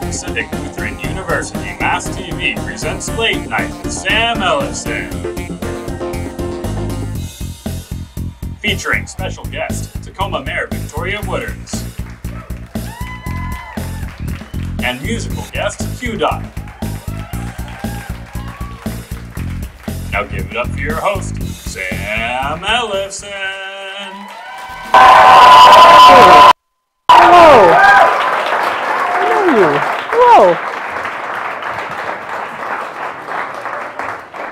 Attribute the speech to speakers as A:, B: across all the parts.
A: Pacific Lutheran University Mast TV presents Late Night with Sam Ellefson. Featuring special guest, Tacoma Mayor Victoria Woodards. And musical guest, Q-Dot. Now give it up for your host, Sam Ellefson.
B: Hello. Hello.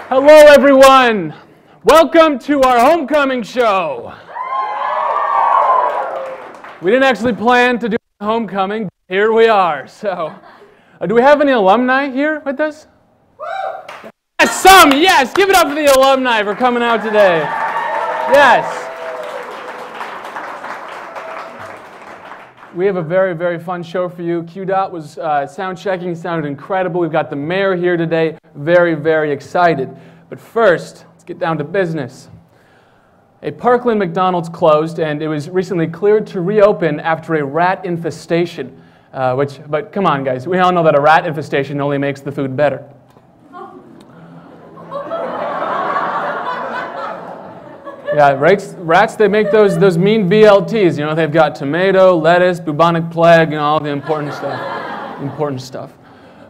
B: Hello, everyone. Welcome to our homecoming show. We didn't actually plan to do homecoming, but here we are. So, do we have any alumni here with us? Yes, some, yes. Give it up for the alumni for coming out today. Yes. We have a very, very fun show for you. Q-Dot was sound checking. He sounded incredible. We've got the mayor here today. Very, very excited. But first, let's get down to business. A Parkland McDonald's closed, and it was recently cleared to reopen after a rat infestation. But come on, guys. We all know that a rat infestation only makes the food better. Yeah, rats, they make those mean BLTs. You know, they've got tomato, lettuce, bubonic plague, and all the important stuff.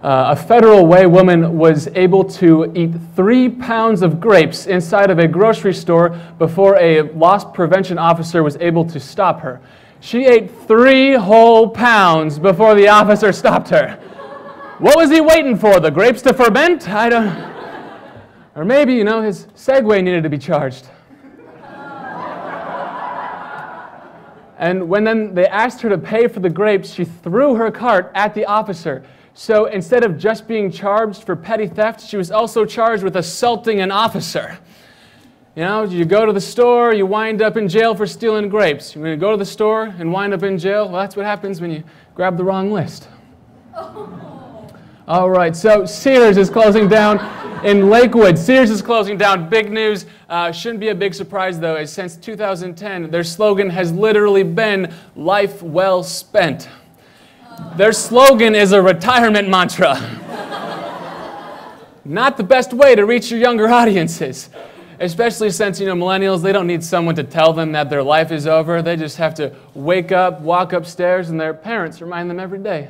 B: A Federal Way woman was able to eat 3 pounds of grapes inside of a grocery store before a loss prevention officer was able to stop her. She ate 3 whole pounds before the officer stopped her. What was he waiting for? The grapes to ferment? I don't... Or maybe, you know, his Segway needed to be charged. And when then they asked her to pay for the grapes, she threw her cart at the officer. So instead of just being charged for petty theft, she was also charged with assaulting an officer. You know, you go to the store, you wind up in jail for stealing grapes. You're going to go to the store and wind up in jail? Well, that's what happens when you grab the wrong list. All right, so Sears is closing down in Lakewood. Sears is closing down. Big news. Shouldn't be a big surprise, though, as since 2010, their slogan has literally been, "Life well spent." Their slogan is a retirement mantra. Not the best way to reach your younger audiences, especially since, you know, millennials, they don't need someone to tell them that their life is over. They just have to wake up, walk upstairs, and their parents remind them every day.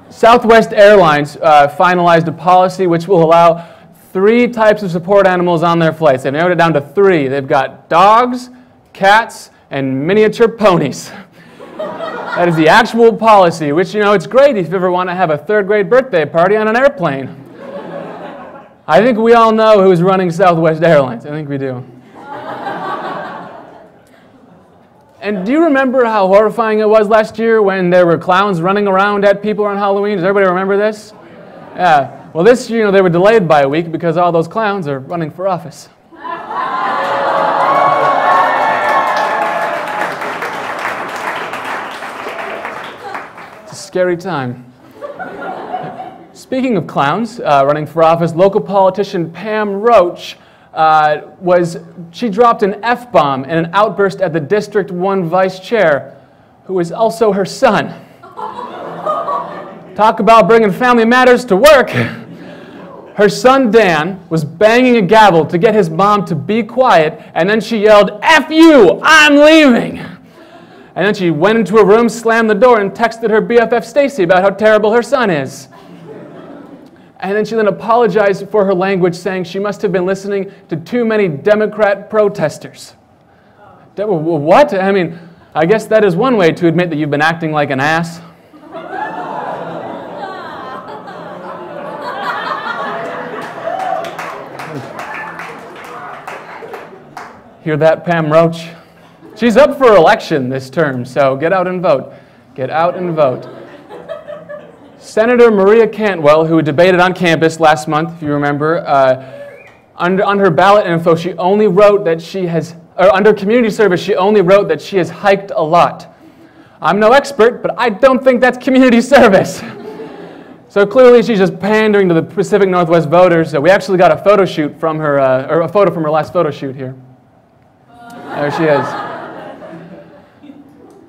B: Southwest Airlines finalized a policy which will allow 3 types of support animals on their flights. They've narrowed it down to 3. They've got dogs, cats, and miniature ponies. That is the actual policy, which, you know, it's great if you ever want to have a 3rd grade birthday party on an airplane. I think we all know who's running Southwest Airlines. I think we do. And do you remember how horrifying it was last year when there were clowns running around at people on Halloween? Does everybody remember this? Yeah. Well, this year, you know, they were delayed by a week because all those clowns are running for office. It's a scary time. Speaking of clowns running for office, local politician Pam Roach she dropped an F-bomb in an outburst at the District 1 vice chair, who is also her son. Talk about bringing family matters to work. Her son, Dan, was banging a gavel to get his mom to be quiet, and then she yelled, "F you, I'm leaving!" And then she went into her room, slammed the door, and texted her BFF Stacy about how terrible her son is. And then she apologized for her language, saying she must have been listening to too many Democrat protesters. What? I mean, I guess that is one way to admit that you've been acting like an ass. Hear that, Pam Roach? She's up for election this term, so get out and vote. Get out and vote. Senator Maria Cantwell, who debated on campus last month, if you remember, on her ballot info, she only wrote that she has, or under community service, she only wrote that she has hiked a lot. I'm no expert, but I don't think that's community service. So clearly she's just pandering to the Pacific Northwest voters. So we actually got a photo shoot from her, or a photo from her last photo shoot here. There she is.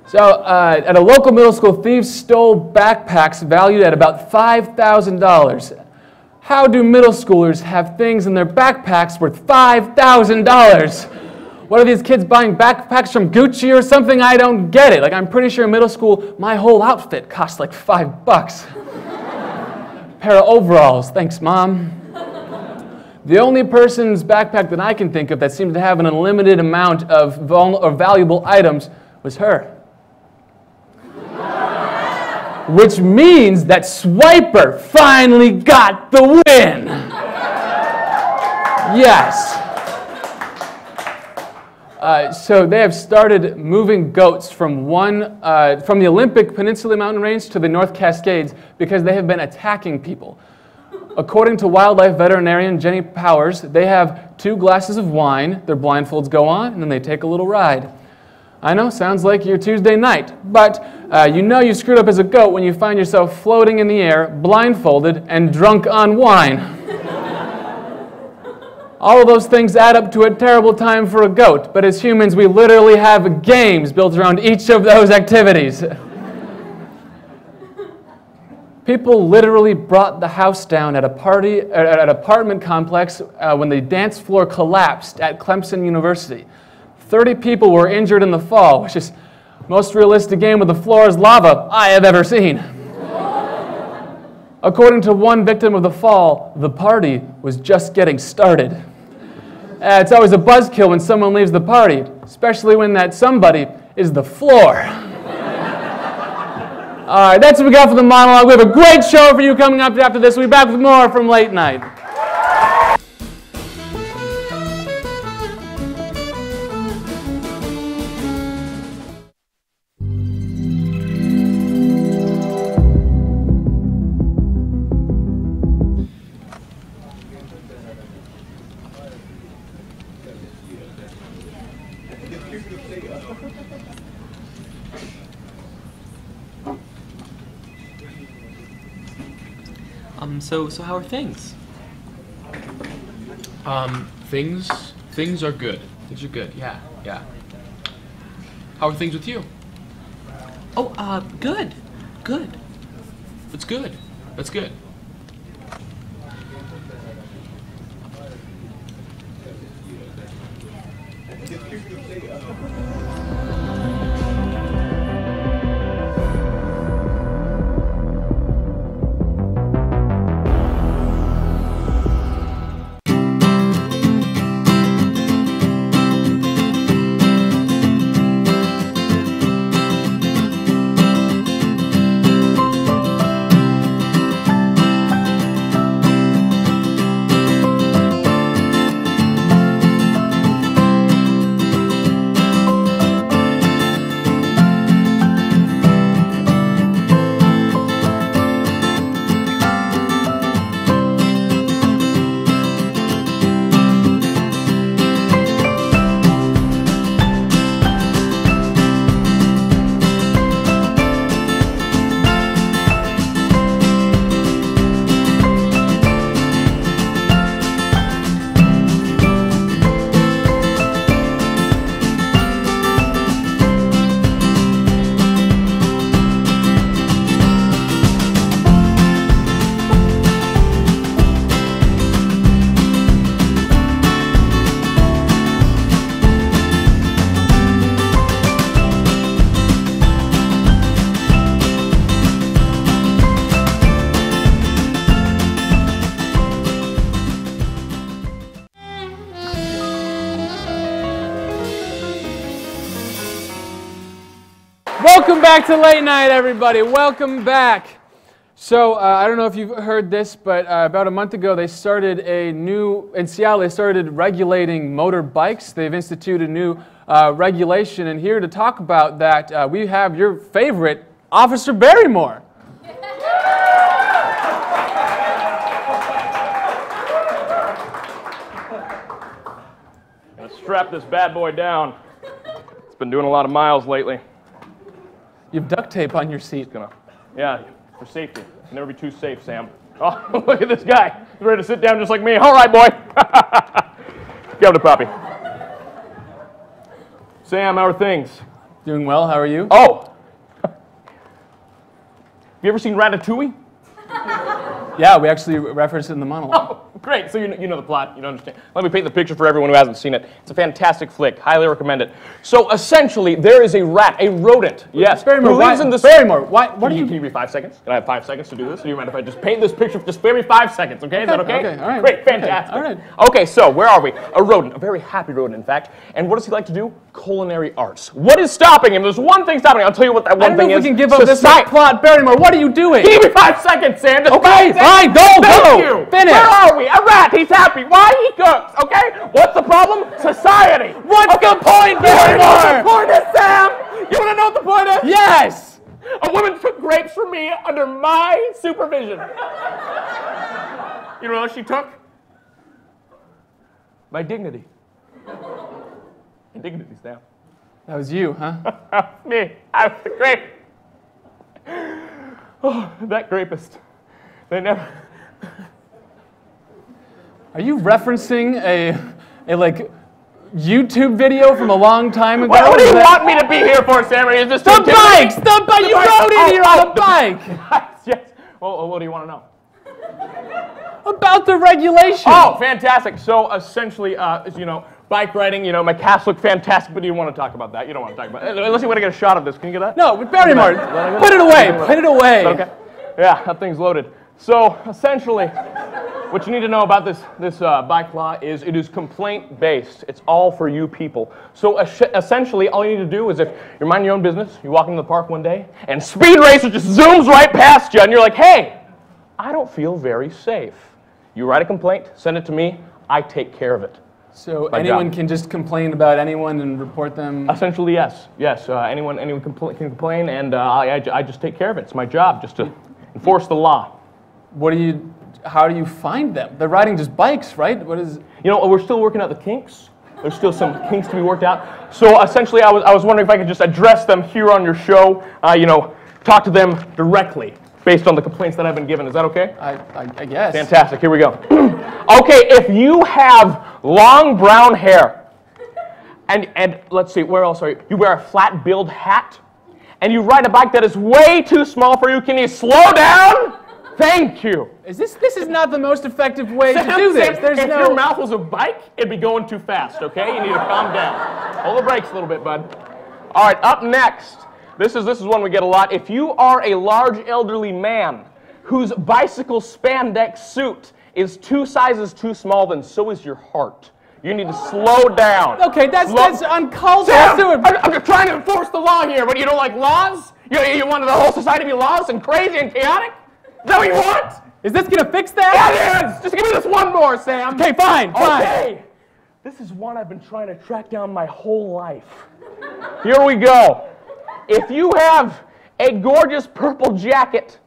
B: So at a local middle school, thieves stole backpacks valued at about $5,000. How do middle schoolers have things in their backpacks worth $5,000? What are these kids buying backpacks from Gucci or something? I don't get it. Like, I'm pretty sure in middle school, my whole outfit cost like $5. Pair of overalls, thanks, Mom. The only person's backpack that I can think of that seemed to have an unlimited amount of valuable items was her. Which means that Swiper finally got the win. Yes. So they have started moving goats from the Olympic Peninsula mountain range to the North Cascades because they have been attacking people. According to wildlife veterinarian Jenny Powers, they have 2 glasses of wine, their blindfolds go on, and then they take a little ride. I know, sounds like your Tuesday night, but you know you screwed up as a goat when you find yourself floating in the air, blindfolded, and drunk on wine. All of those things add up to a terrible time for a goat, but as humans we literally have games built around each of those activities. People literally brought the house down at an apartment complex when the dance floor collapsed at Clemson University. 30 people were injured in the fall, which is the most realistic game with the floor is lava I have ever seen. According to one victim of the fall, the party was just getting started. It's always a buzzkill when someone leaves the party, especially when that somebody is the floor. All right, that's what we got for the monologue. We have a great show for you coming up after this. We'll be back with more from Late Night.
C: So how are things?
D: Things are good. Things are good, yeah. How are things with you?
C: Oh, good.
D: That's good. That's good.
B: Welcome back to Late Night, everybody. Welcome back. So I don't know if you've heard this, but about a month ago in Seattle, they started regulating motorbikes. They've instituted new regulation, and here to talk about that, we have your favorite, Officer Barrymore.
E: Gonna strap this bad boy down. It's been doing a lot of miles lately.
B: You have duct tape on your seat.
E: Yeah, for safety. You can never be too safe, Sam. Oh, look at this guy. He's ready to sit down just like me. All right, boy. Give him the puppy. Sam, how are things?
B: Doing well. How are you?
E: Oh! Have you ever seen Ratatouille?
B: Yeah, we actually referenced it in the monologue.
E: Oh, great. So you know the plot. You don't understand. Let me paint the picture for everyone who hasn't seen it. It's a fantastic flick. Highly recommend it. So essentially, there is a rat, a rodent. Yes.
B: Barrymore,
E: who lives in this.
B: Barrymore, what are you?
E: Can you give me 5 seconds? Can I have 5 seconds to do this? Do you mind if I just paint this picture? Just spare me 5 seconds, okay? Is that okay?
B: Okay, all right.
E: Great, fantastic.
B: Okay, all right.
E: Okay, so where are we? A rodent, a very happy rodent, in fact. And what does he like to do? Culinary arts. What is stopping him? There's one thing stopping him. I'll tell you what that one thing is.
B: I don't know if we can give up this plot. Barrymore, what are you doing?
E: Give me 5 seconds, Sam. Just
B: Okay,
E: 5 seconds.
B: fine, go.
E: Thank you.
B: Finish.
E: Where are we? A rat. He's happy. Why? He cooks, okay? What's the problem? Society.
B: What's the point, Barrymore?
E: You know what the point is, Sam? You want to know what the point is?
B: Yes.
E: A woman took grapes from me under my supervision. You know what she took? My dignity. My dignity, Sam.
B: That was you, huh?
E: Me. I was the grape. Oh, that grapist. They never...
B: Are you referencing a like YouTube video from a long time ago?
E: What do you want me to be here for, Sam? Is this
B: The bikes! The bike! You rode in here on a bike!
E: Yes. Well, what do you want to know?
B: About the regulations.
E: Oh, fantastic. So essentially, you know, bike riding, you know, my calves look fantastic, but you want to talk about that. You don't want to talk about it. Unless you want to get a shot of this. Can you get that?
B: No, Barrymore, put it away. Put it away.
E: Okay. Yeah, that thing's loaded. So essentially, what you need to know about this bike law is it is complaint-based. It's all for you people. So essentially, all you need to do is if you're minding your own business, you walk into the park one day, and Speed Racer just zooms right past you, and you're like, hey, I don't feel very safe. You write a complaint, send it to me, I take care of it.
B: So anyone can just complain about anyone and report them?
E: Essentially, yes. Yes, anyone can complain, and I just take care of it. It's my job, just to enforce the law.
B: How do you find them? They're riding just bikes, right? What is?
E: You know, we're still working out the kinks. There's still some kinks to be worked out. So essentially, I was wondering if I could just address them here on your show. You know, talk to them directly based on the complaints that I've been given. Is that okay?
B: I guess.
E: Fantastic. Here we go. Okay, if you have long brown hair, and let's see, where else are you? You wear a flat-billed hat, and you ride a bike that is way too small for you. Can you slow down? Thank you.
B: This is not the most effective way to do this.
E: If your mouth was a bike, it'd be going too fast, okay? You need to calm down. Hold the brakes a little bit, bud. All right, up next. This is one we get a lot. If you are a large elderly man whose bicycle spandex suit is 2 sizes too small, then so is your heart. You need to slow down.
B: Okay, that's uncalled for.
E: I'm just trying to enforce the law here, but you don't like laws? You want the whole society to be lawless and crazy and chaotic? Is that what you want?
B: Is this gonna fix that?
E: Yeah, it is! Just give me this one more, Sam.
B: Okay, fine.
E: Okay. This is one I've been trying to track down my whole life. Here we go. If you have a gorgeous purple jacket,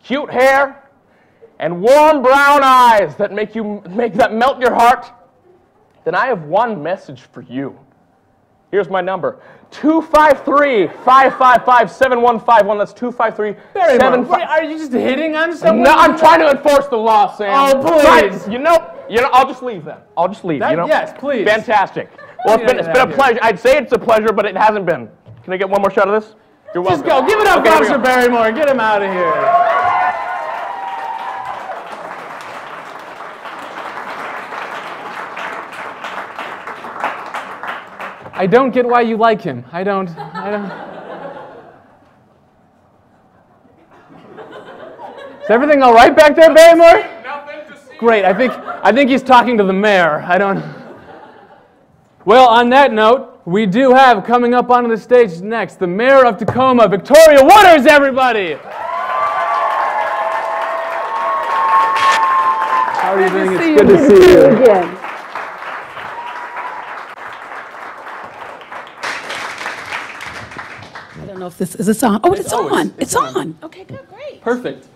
E: cute hair, and warm brown eyes that make that melt your heart, then I have one message for you. Here's my number. 253-555-7151. That's 253-75.
B: Are you just hitting on someone?
E: No, I'm trying to enforce the law, Sam.
B: Oh, please.
E: You know, I'll just leave then. I'll just leave, you know?
B: Yes, please.
E: Fantastic. Well, it's been a pleasure. I'd say it's a pleasure, but it hasn't been. Can I get one more shot of this? You're welcome.
B: Just go. Give it up, Officer Barrymore. Get him out of here. I don't get why you like him. I don't. Is everything all right back there, Barrymore?
E: Nothing to see.
B: Great. I think he's talking to the mayor. Well, on that note, we do have coming up onto the stage next the mayor of Tacoma, Victoria Woodards, everybody. How are you doing? It's good to see you
F: again. I don't know if is this on? Oh, it's on. It's on. Okay, good, great.
B: Perfect.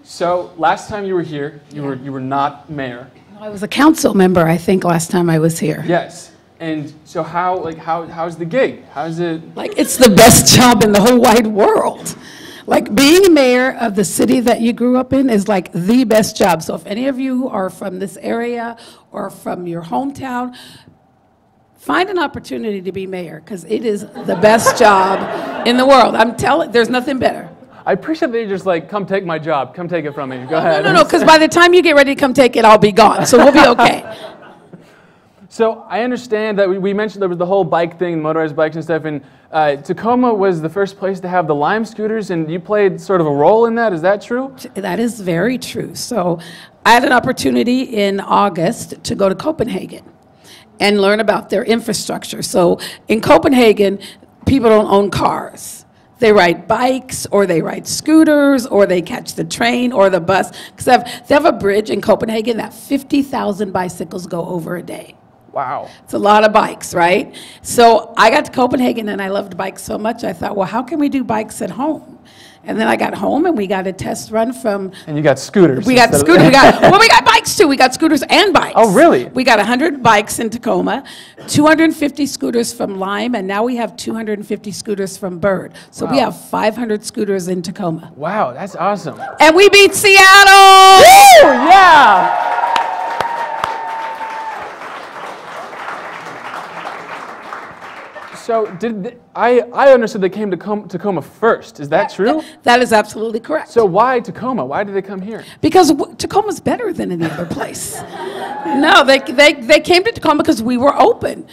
B: So last time you were here, you were not mayor.
F: I was a council member, I think, last time I was here.
B: Yes. And so how's the gig? How's it?
F: Like, it's the best job in the whole wide world. Like, being mayor of the city that you grew up in is like the best job. So if any of you are from this area or from your hometown, find an opportunity to be mayor, because it is the best job in the world. I'm telling, there's nothing better.
B: I appreciate that you're just like, come take my job, come take it from me. Go ahead.
F: No, because by the time you get ready to come take it, I'll be gone, so we'll be okay.
B: So I understand that we mentioned there was the whole bike thing, motorized bikes and stuff, and Tacoma was the first place to have the Lime scooters, and you played sort of a role in that. Is that true?
F: That is very true. So I had an opportunity in August to go to Copenhagen and learn about their infrastructure. So in Copenhagen, people don't own cars. They ride bikes, or they ride scooters, or they catch the train or the bus. Because they have a bridge in Copenhagen that 50,000 bicycles go over a day.
B: Wow.
F: It's a lot of bikes, right? So I got to Copenhagen and I loved bikes so much, I thought, well, how can we do bikes at home? And then I got home and we got a test run from...
B: And you got scooters.
F: We got scooters. We got bikes too. We got scooters and bikes.
B: Oh, really?
F: We got 100 bikes in Tacoma, 250 scooters from Lime, and now we have 250 scooters from Bird. So we have 500 scooters in Tacoma.
B: Wow, that's awesome.
F: And we beat Seattle!
B: Woo! Yeah! So I understood they came to Tacoma first. Is that true?
F: That is absolutely correct.
B: So why Tacoma? Why did they come here?
F: Because Tacoma's better than any other place. No, they came to Tacoma because we were open.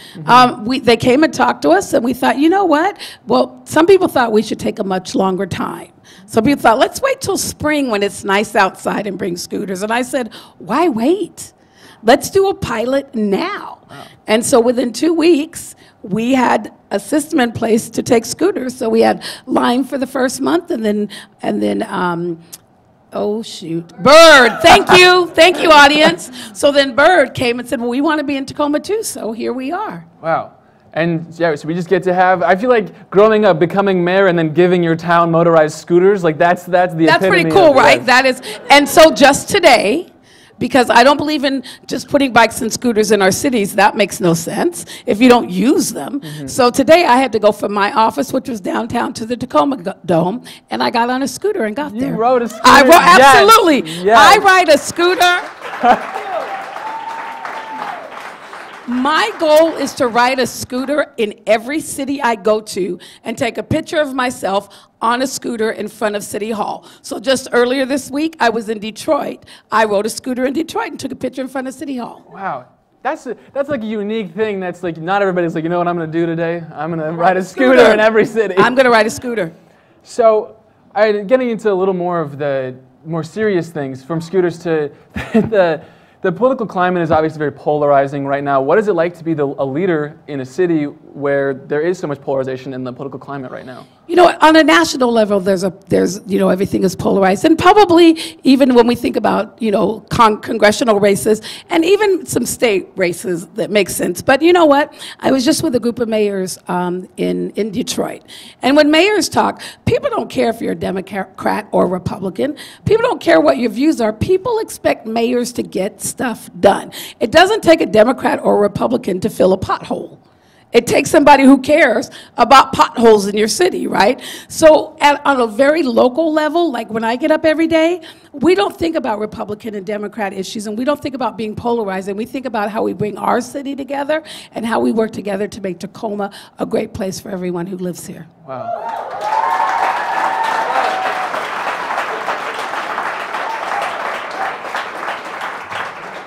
F: They came and talked to us, and we thought, you know what? Well, some people thought we should take a much longer time. Some people thought, let's wait till spring when it's nice outside and bring scooters. And I said, why wait? Let's do a pilot now. Wow. And so within 2 weeks, we had a system in place to take scooters. So we had Lime for the first month, and then oh shoot, Bird. Thank you, audience. So then Bird came and said, well, we want to be in Tacoma too. So here we are.
B: Wow. And yeah, so we just get to have, I feel like growing up, becoming mayor and then giving your town motorized scooters, like that's the epitome.
F: That's pretty cool, right? That is, and so just today, because I don't believe in just putting bikes and scooters in our cities. That makes no sense if you don't use them. So today I had to go from my office, which was downtown, to the Tacoma Dome, and I got on a scooter and got there.
B: You rode a scooter?
F: Absolutely.
B: Yes.
F: I ride a scooter. My goal is to ride a scooter in every city I go to and take a picture of myself on a scooter in front of City Hall. So just earlier this week, I was in Detroit. I rode a scooter in Detroit and took a picture in front of City Hall.
B: Wow. That's like a unique thing that's like, not everybody's like, you know what I'm going to do today? I'm going to ride a scooter in every city.
F: I'm going to ride a scooter.
B: So, getting into a little more of the more serious things, from scooters to the political climate is obviously very polarizing right now. What is it like to be a leader in a city where there is so much polarization in the political climate right now?
F: You know, on a national level, there's everything is polarized, and probably even when we think about, congressional races and even some state races, that makes sense. But you know what? I was just with a group of mayors in Detroit, and when mayors talk, people don't care if you're a Democrat or Republican. People don't care what your views are. People expect mayors to get stuff done. It doesn't take a Democrat or a Republican to fill a pothole. It takes somebody who cares about potholes in your city, right? So on a very local level, like when I get up every day, we don't think about Republican and Democrat issues, and we don't think about being polarized, and we think about how we bring our city together and how we work together to make Tacoma a great place for everyone who lives here.
B: Wow.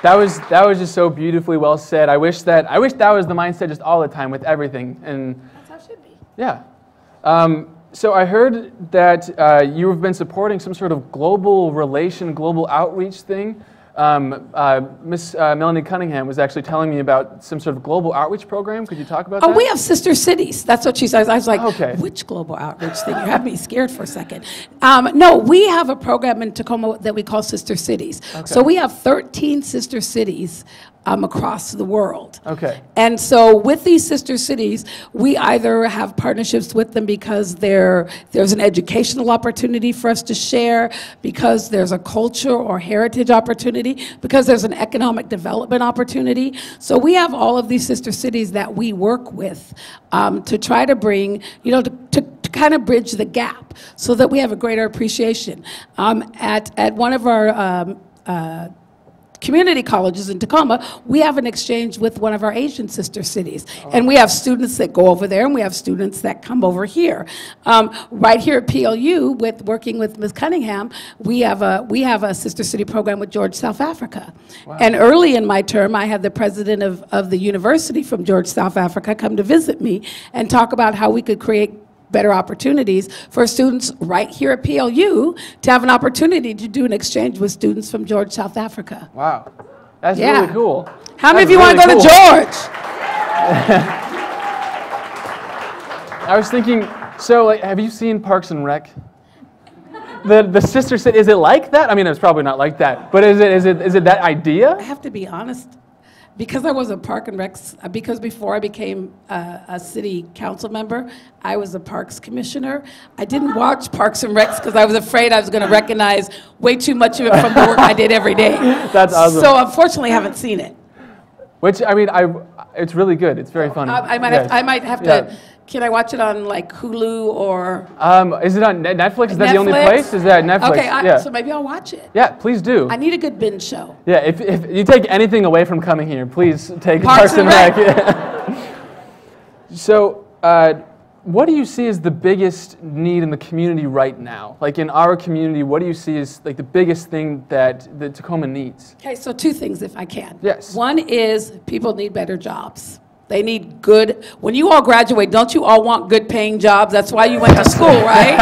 B: That was just so beautifully well said. I wish that was the mindset just all the time with everything. And
F: that's how it should be.
B: Yeah. So I heard that you've been supporting some sort of global outreach thing. Miss Melanie Cunningham was actually telling me about some sort of global outreach program. Could you talk about that?
F: Oh, we have sister cities. That's what she says. I was like,
B: okay. Which
F: global outreach thing? You had me scared for a second. No, we have a program in Tacoma that we call Sister Cities. Okay. So we have 13 sister cities across the world.
B: Okay.
F: And so with these sister cities, we either have partnerships with them because there's an educational opportunity for us to share, because there's a culture or heritage opportunity, because there's an economic development opportunity. So we have all of these sister cities that we work with to try to bring, to kind of bridge the gap so that we have a greater appreciation. At one of our community colleges in Tacoma, we have an exchange with one of our Asian sister cities. And we have students that go over there, and we have students that come over here. Right here at PLU, working with Ms. Cunningham, we have a sister city program with George, South Africa. Wow. And early in my term, I had the president of the university from George, South Africa come to visit me and talk about how we could create better opportunities for students right here at PLU to have an opportunity to do an exchange with students from George, South Africa.
B: Wow, that's really cool.
F: How many of you want to go to George?
B: I was thinking, so like, have you seen Parks and Rec? The sister city, is it like that? I mean, it's probably not like that, but is it that idea?
F: I have to be honest, because I was a Park and Rec, because before I became a city council member, I was a Parks Commissioner. I didn't watch Parks and Recs because I was afraid I was going to recognize way too much of it from the work I did every day. That's awesome. So unfortunately, I haven't seen it.
B: Which, I mean, it's really good. It's very funny.
F: I might have to. Can I watch it on like Hulu or?
B: Is it on Netflix? Is that the only place? Is that Netflix?
F: Okay, so maybe I'll watch it.
B: Yeah, please do.
F: I need a good binge show.
B: Yeah, if you take anything away from coming here, please take Parks and Rec. So, what do you see as the biggest need in the community right now? Like in our community, what do you see as like the biggest thing that Tacoma needs? Okay,
F: so two things if I can.
B: Yes.
F: One is people need better jobs. They need good, when you all graduate, don't you all want good paying jobs? That's why you went to school, right?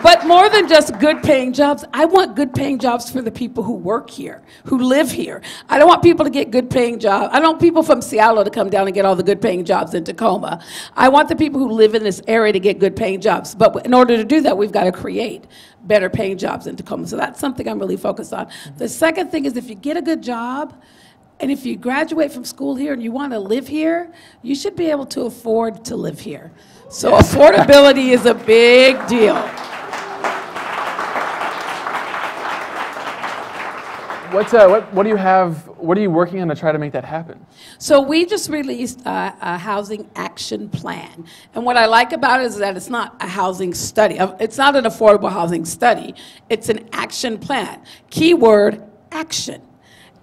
F: But more than just good paying jobs, I want good paying jobs for the people who work here, who live here. I don't want people to get good paying jobs. I don't want people from Seattle to come down and get all the good paying jobs in Tacoma. I want the people who live in this area to get good paying jobs. But in order to do that, we've got to create better paying jobs in Tacoma. So that's something I'm really focused on. The second thing is if you get a good job, and if you graduate from school here and you want to live here, you should be able to afford to live here. So affordability is a big deal.
B: What do you have? What are you working on to try to make that happen?
F: So we just released a housing action plan. And what I like about it is that it's not a housing study. It's not an affordable housing study. It's an action plan. Keyword, action.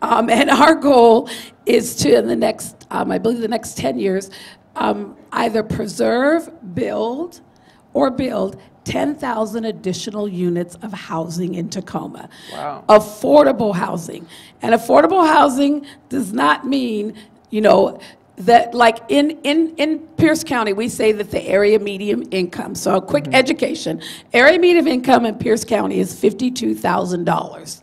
F: And our goal is to, in the next, I believe the next 10 years, either preserve, build 10,000 additional units of housing in Tacoma.
B: Wow.
F: Affordable housing. And affordable housing does not mean, that like in Pierce County, we say that the area median income, so a quick education, area median income in Pierce County is $52,000.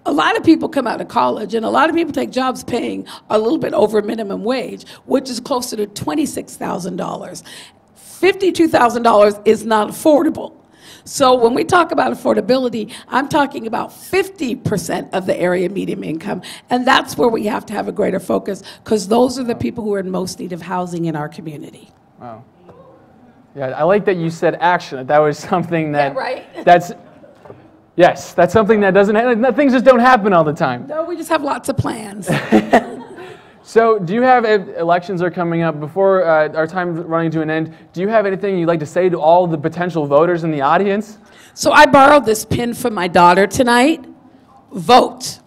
F: A lot of people come out of college, and a lot of people take jobs paying a little bit over minimum wage, which is closer to $26,000. $52,000 is not affordable. So when we talk about affordability, I'm talking about 50% of the area median income, and that's where we have to have a greater focus, because those are the people who are in most need of housing in our community.
B: Wow. Yeah, I like that you said action. That was something that...
F: Yeah, right?
B: Yes, that's something that doesn't, things just don't happen all the time.
F: No, we just have lots of plans.
B: So do you have, elections are coming up, before our time running to an end, do you have anything you'd like to say to all the potential voters in the audience?
F: So I borrowed this pin from my daughter tonight. Vote.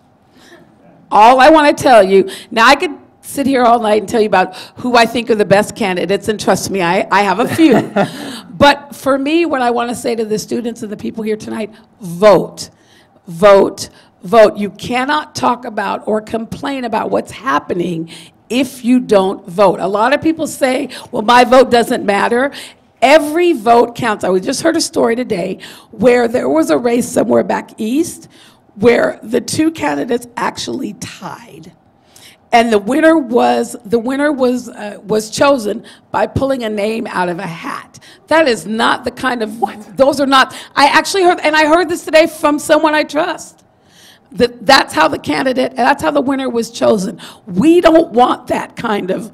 F: All I want to tell you, now I could sit here all night and tell you about who I think are the best candidates, and trust me, I have a few. But for me, what I want to say to the students and the people here tonight, vote, vote, vote. You cannot talk about or complain about what's happening if you don't vote. A lot of people say, well, my vote doesn't matter. Every vote counts. I just heard a story today where there was a race somewhere back east where the two candidates actually tied. And the winner was chosen by pulling a name out of a hat. That is not the kind of, those are not, I actually heard, and I heard this today from someone I trust. That's how the candidate, and that's how the winner was chosen. We don't want that kind of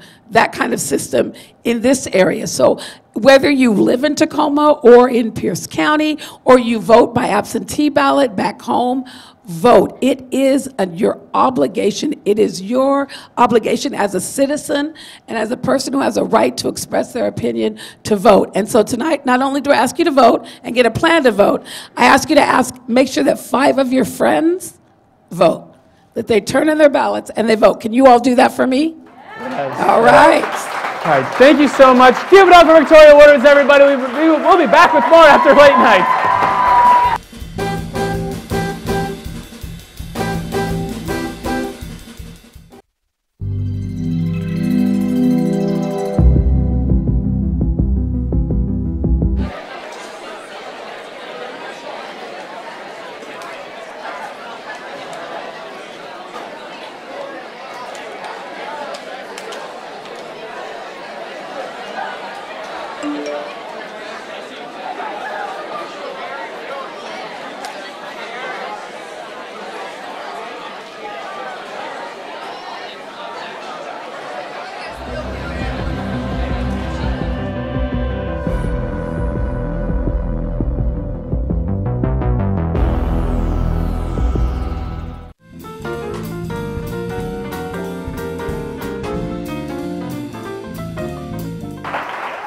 F: system in this area. So whether you live in Tacoma or in Pierce County, or you vote by absentee ballot back home, vote. It is your obligation. It is your obligation as a citizen and as a person who has a right to express their opinion to vote. And so tonight, not only do I ask you to vote and get a plan to vote, I ask you to make sure that 5 of your friends vote, that they turn in their ballots and they vote. Can you all do that for me?
B: Yes.
F: All right.
B: All right, thank you so much. Give it up for Victoria Woodards, everybody. We'll be back with more after Late Night.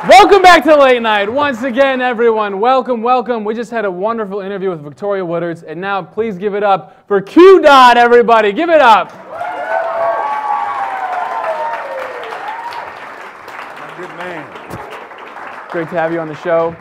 B: Welcome back to Late Night. Once again, everyone, welcome, welcome. We just had a wonderful interview with Victoria Woodards, and now please give it up for Q Dot, everybody. Give it up.
G: Good man.
B: Great to have you on the show.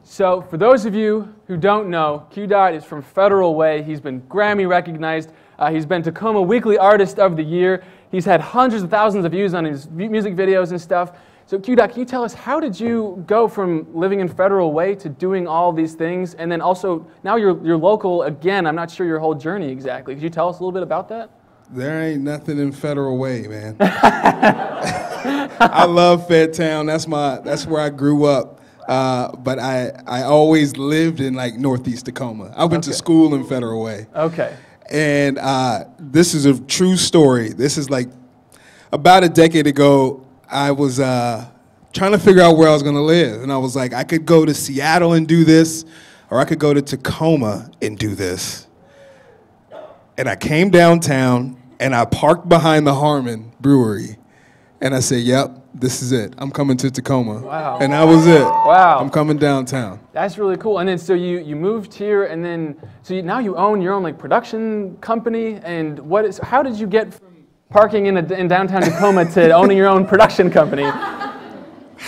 B: So, for those of you who don't know, Q Dot is from Federal Way. He's been Grammy recognized. He's been Tacoma Weekly Artist of the Year. He's had hundreds of thousands of views on his music videos and stuff. So Q-Dot, can you tell us, how did you go from living in Federal Way to doing all these things? And then also, now you're local again. I'm not sure your whole journey exactly. Could you tell us a little bit about that?
G: There ain't nothing in Federal Way, man. I love Fedtown. That's where I grew up. But I always lived in like Northeast Tacoma. I went to school in Federal Way.
B: Okay.
G: And this is a true story. This is like about a decade ago. I was trying to figure out where I was going to live. And I was like, I could go to Seattle and do this, or I could go to Tacoma and do this. And I came downtown, and I parked behind the Harmon Brewery. And I said, yep, this is it. I'm coming to Tacoma.
B: Wow.
G: And that was it.
B: Wow.
G: I'm coming downtown.
B: That's really cool. And then so you moved here, and then now you own your own like production company. And how did you get from parking in downtown Tacoma to owning your own production company?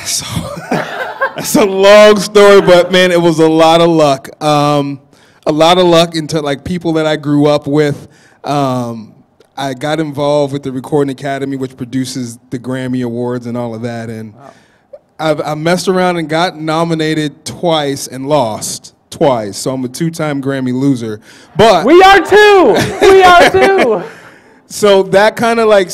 G: So that's a long story, but man, it was a lot of luck. A lot of luck into like people that I grew up with. I got involved with the Recording Academy, which produces the Grammy Awards and all of that. And wow. I messed around and got nominated twice and lost twice. So I'm a 2-time Grammy loser. But
B: we are too. We are too.
G: So that kind of like,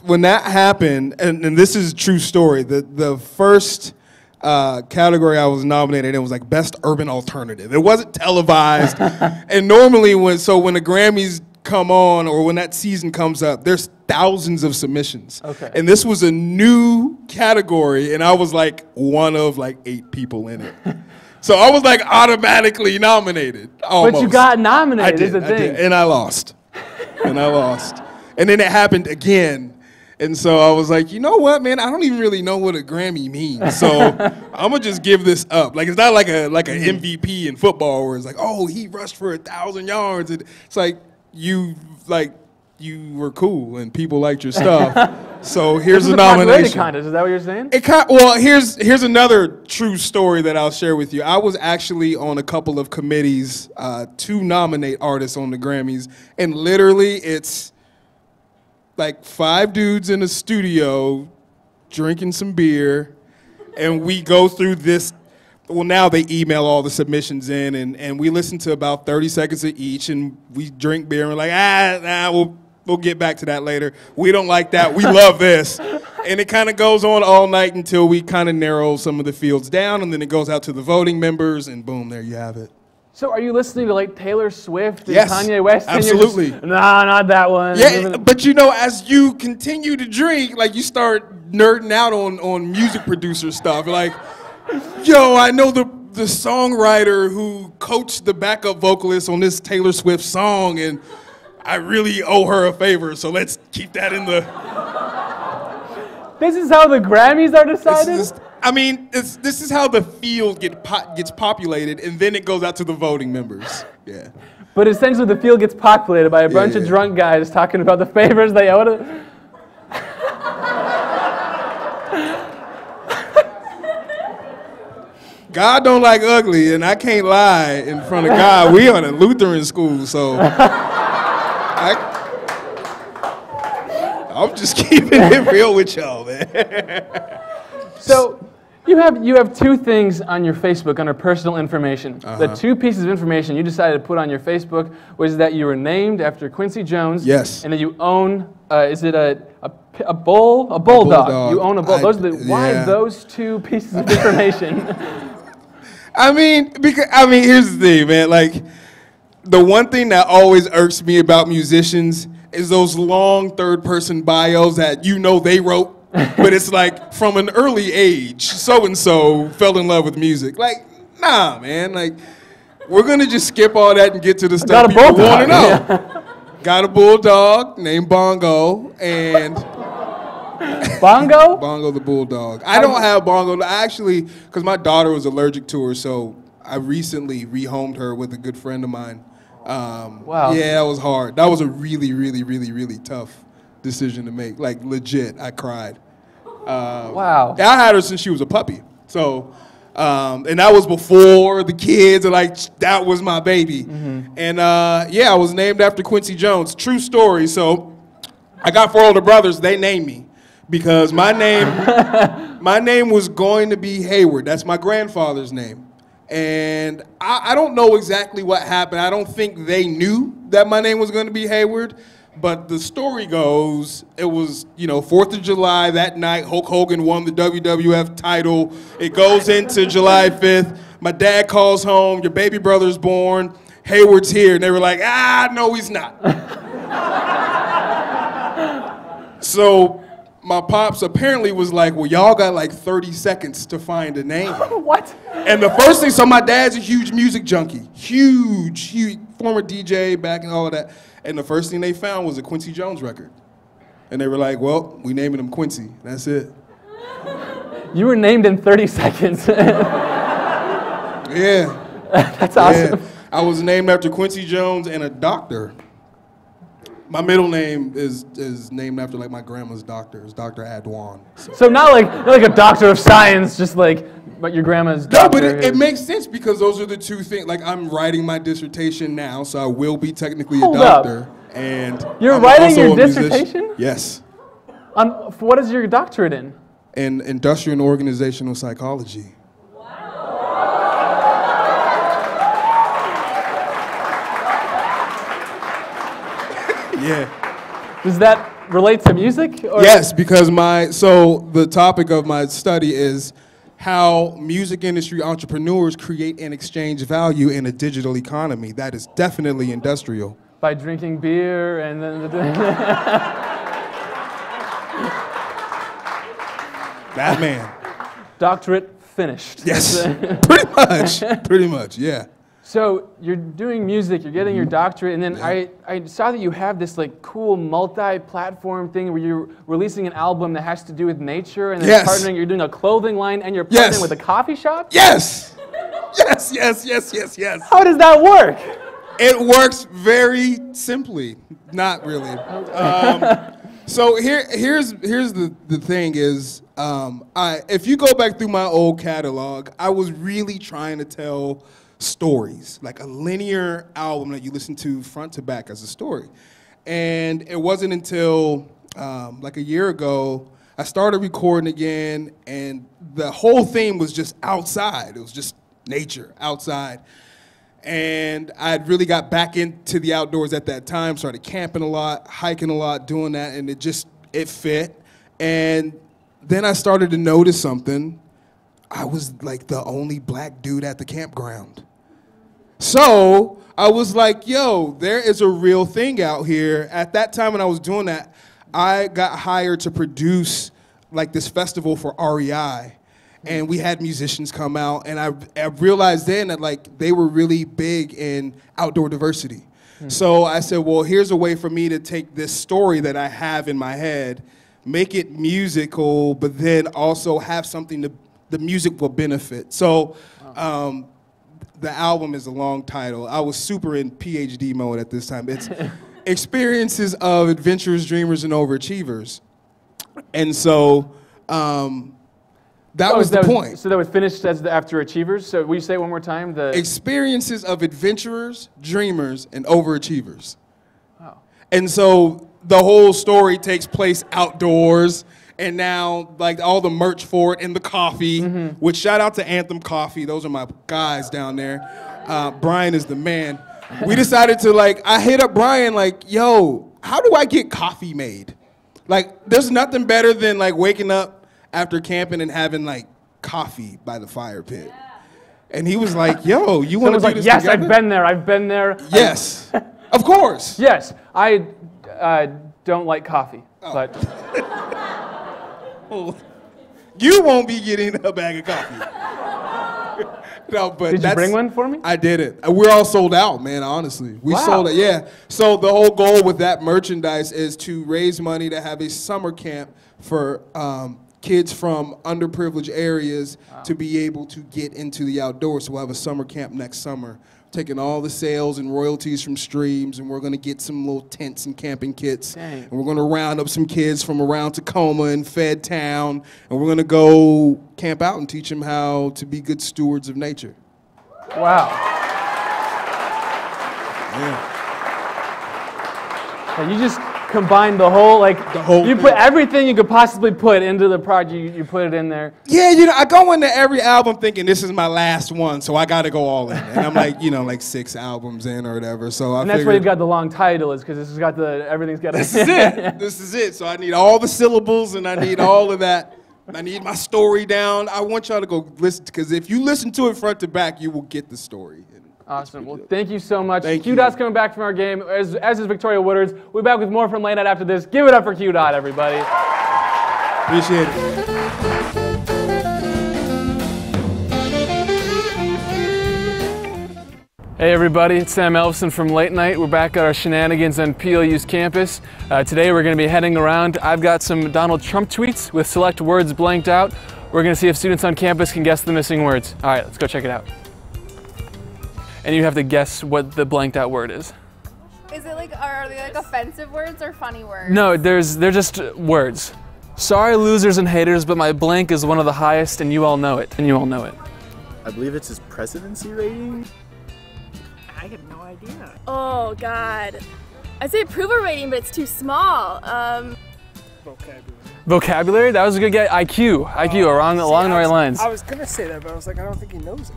G: when that happened, and this is a true story, the first category I was nominated in was like Best Urban Alternative. It wasn't televised. And normally when the Grammys come on, or when that season comes up, there's thousands of submissions. Okay. And this was a new category, and I was like one of like 8 people in it. So I was like automatically nominated. Almost.
B: But you got nominated, is the thing.
G: I did, and I lost. And then it happened again. And so I was like, you know what, man? I don't even really know what a Grammy means. So I'm gonna just give this up. Like, it's not like an MVP in football where it's like, oh, he rushed for 1,000 yards. It's like, you were cool and people liked your stuff. So here's a nomination.
B: Contest. Is that what you're saying?
G: Well, here's another true story that I'll share with you. I was actually on a couple of committees to nominate artists on the Grammys, and literally it's like 5 dudes in a studio drinking some beer, and we go through this. Well, now they email all the submissions in, and we listen to about 30 seconds of each, and we drink beer, and we're like, we'll get back to that later. We don't like that. We love this. And it kind of goes on all night until we kind of narrow some of the fields down, and then it goes out to the voting members, and boom, there you have it.
B: So are you listening to like Taylor Swift and
G: Yes,
B: Kanye West?
G: absolutely.
B: And you're just, nah, not that one.
G: Yeah, but you know, as you continue to drink, like you start nerding out on music producer stuff. Like, yo, I know the songwriter who coached the backup vocalist on this Taylor Swift song, and I really owe her a favor, so let's keep that in the...
B: This is how the Grammys are decided?
G: This is how the field gets populated, and then it goes out to the voting members. Yeah.
B: But essentially the field gets populated by a bunch of drunk guys talking about the favors they owe to...
G: God don't like ugly, and I can't lie in front of God. We on a Lutheran school, so I'm just keeping it real with y'all, man.
B: So you have two things on your Facebook under personal information. The two pieces of information you decided to put on your Facebook was that you were named after Quincy Jones.
G: Yes.
B: And that you own, is it a bulldog?
G: bulldog.
B: You own a bull. Why those two pieces of information?
G: Here's the thing, man. Like, the one thing that always irks me about musicians is those long third-person bios that you know they wrote, but it's like from an early age, so-and-so fell in love with music. Like, nah, man. Like, we're gonna just skip all that and get to the stuff people want to know.
B: Yeah.
G: Got a bulldog named Bongo, and...
B: Bongo?
G: Bongo the bulldog. I don't have Bongo. I actually, because my daughter was allergic to her, so I recently rehomed her with a good friend of mine.
B: Wow.
G: Yeah, that was hard. That was a really, really, really, really tough decision to make. Like, legit, I cried.
B: Wow.
G: I had her since she was a puppy. So, and that was before the kids, and like, that was my baby. Mm-hmm. And I was named after Quincy Jones. True story. So, I got 4 older brothers. They named me. Because my name was going to be Hayward. That's my grandfather's name. And I don't know exactly what happened. I don't think they knew that my name was going to be Hayward. But the story goes, it was, 4th of July that night. Hulk Hogan won the WWF title. It goes into July 5th. My dad calls home. Your baby brother's born. Hayward's here. And they were like, no, he's not. So... my pops apparently was like, well, y'all got like 30 seconds to find a name.
B: What?
G: And the first thing, so my dad's a huge music junkie. Huge, former DJ back and all of that. And the first thing they found was a Quincy Jones record. And they were like, well, we naming him Quincy. That's it.
B: You were named in 30 seconds.
G: Yeah.
B: That's awesome.
G: Yeah. I was named after Quincy Jones and a doctor. My middle name is named after like my grandma's doctor. It's Dr. Adwan.
B: So not like a doctor of science, just like but your grandma's doctor.
G: No, but it makes sense because those are the two things. Like I'm writing my dissertation now, so I will be technically
B: Hold
G: a doctor.
B: up.
G: And
B: you're
G: I'm
B: writing
G: also
B: your
G: a
B: dissertation?
G: musician. Yes.
B: What is your doctorate in?
G: In industrial and organizational psychology. Yeah.
B: Does that relate to music? Or?
G: Yes, because the topic of my study is how music industry entrepreneurs create and exchange value in a digital economy. That is definitely industrial.
B: By drinking beer and then...
G: That man.
B: Doctorate finished.
G: Yes, pretty much, yeah.
B: So you're doing music, you're getting your doctorate, and then I saw that you have this like cool multi-platform thing where you're releasing an album that has to do with nature, and then partnering. You're doing a clothing line, and you're partnering with a coffee shop.
G: Yes. Yes.
B: How does that work?
G: It works very simply. Not really. So here's the thing is, if you go back through my old catalog, I was really trying to tell stories, like a linear album that you listen to front to back as a story. And it wasn't until like a year ago, I started recording again, and the whole theme was just outside. It was just nature, outside. And I had really got back into the outdoors at that time, started camping a lot, hiking a lot, doing that, and it fit. And then I started to notice something. I was like the only black dude at the campground. So I was like, yo, there is a real thing out here. At that time when I was doing that, I got hired to produce like this festival for REI. And we had musicians come out, and I realized then that like they were really big in outdoor diversity. So I said, well, here's a way for me to take this story that I have in my head, make it musical, but then also have something the music will benefit. So the album is a long title. I was super in PhD mode at this time. It's Experiences of Adventurers, Dreamers, and Overachievers. And so that was the point.
B: So that was finished as the After Achievers. So will you say it one more time? The
G: Experiences of Adventurers, Dreamers, and Overachievers.
B: Wow.
G: And so the whole story takes place outdoors, and now like all the merch for it and the coffee, which shout out to Anthem Coffee. Those are my guys down there. Brian is the man. We decided to like, I hit up Brian like, yo, how do I get coffee made? Like, there's nothing better than like waking up after camping and having like coffee by the fire pit. And he was like, yo, you want to do this
B: yes,
G: together?
B: I've been there.
G: Yes, of course.
B: Yes, I don't like coffee, but
G: You won't be getting a bag of coffee. No, but
B: did you bring one for me?
G: I did it. We're all sold out, man, honestly. We sold it, yeah. So the whole goal with that merchandise is to raise money to have a summer camp for kids from underprivileged areas to be able to get into the outdoors. So we'll have a summer camp next summer, taking all the sales and royalties from streams, and we're going to get some little tents and camping kits.
B: Dang.
G: And we're going to round up some kids from around Tacoma and Fed Town, and we're going to go camp out and teach them how to be good stewards of nature.
B: Wow.
G: Yeah.
B: And you just combined the whole, you put
G: thing.
B: everything you could possibly put into the project, you put it in there.
G: Yeah, you know, I go into every album thinking this is my last one, so I got to go all in. And I'm like, you know, like 6 albums in or whatever. So I
B: And that's
G: figured,
B: why you've got the long title, is because this has got everything's got
G: this is it. This is it. So I need all the syllables and I need all of that. I need my story down. I want y'all to go listen, because if you listen to it front to back, you will get the story.
B: Awesome. Well, thank you so much.
G: Thank you.
B: Q-Dot's coming back from our game, as is Victoria Woodards. We'll be back with more from Late Night after this. Give it up for Q-Dot, everybody.
G: Appreciate it.
B: Hey everybody, it's Sam Ellefson from Late Night. We're back at our shenanigans on PLU's campus. Today we're going to be heading around. I've got some Donald Trump tweets with select words blanked out. We're going to see if students on campus can guess the missing words. All right, let's go check it out. And you have to guess what the blanked out word is.
H: Is it like, are they like offensive words or funny words?
B: No, they're just words. Sorry losers and haters, but my blank is one of the highest and you all know it. And you all know it.
I: I believe it's his presidency rating.
J: I have no idea.
H: Oh God. I'd say approval rating, but it's too small.
J: Vocabulary.
B: Vocabulary? That was a good guess. IQ, along the right lines.
J: I was gonna say that, but I was like, I don't think he knows it.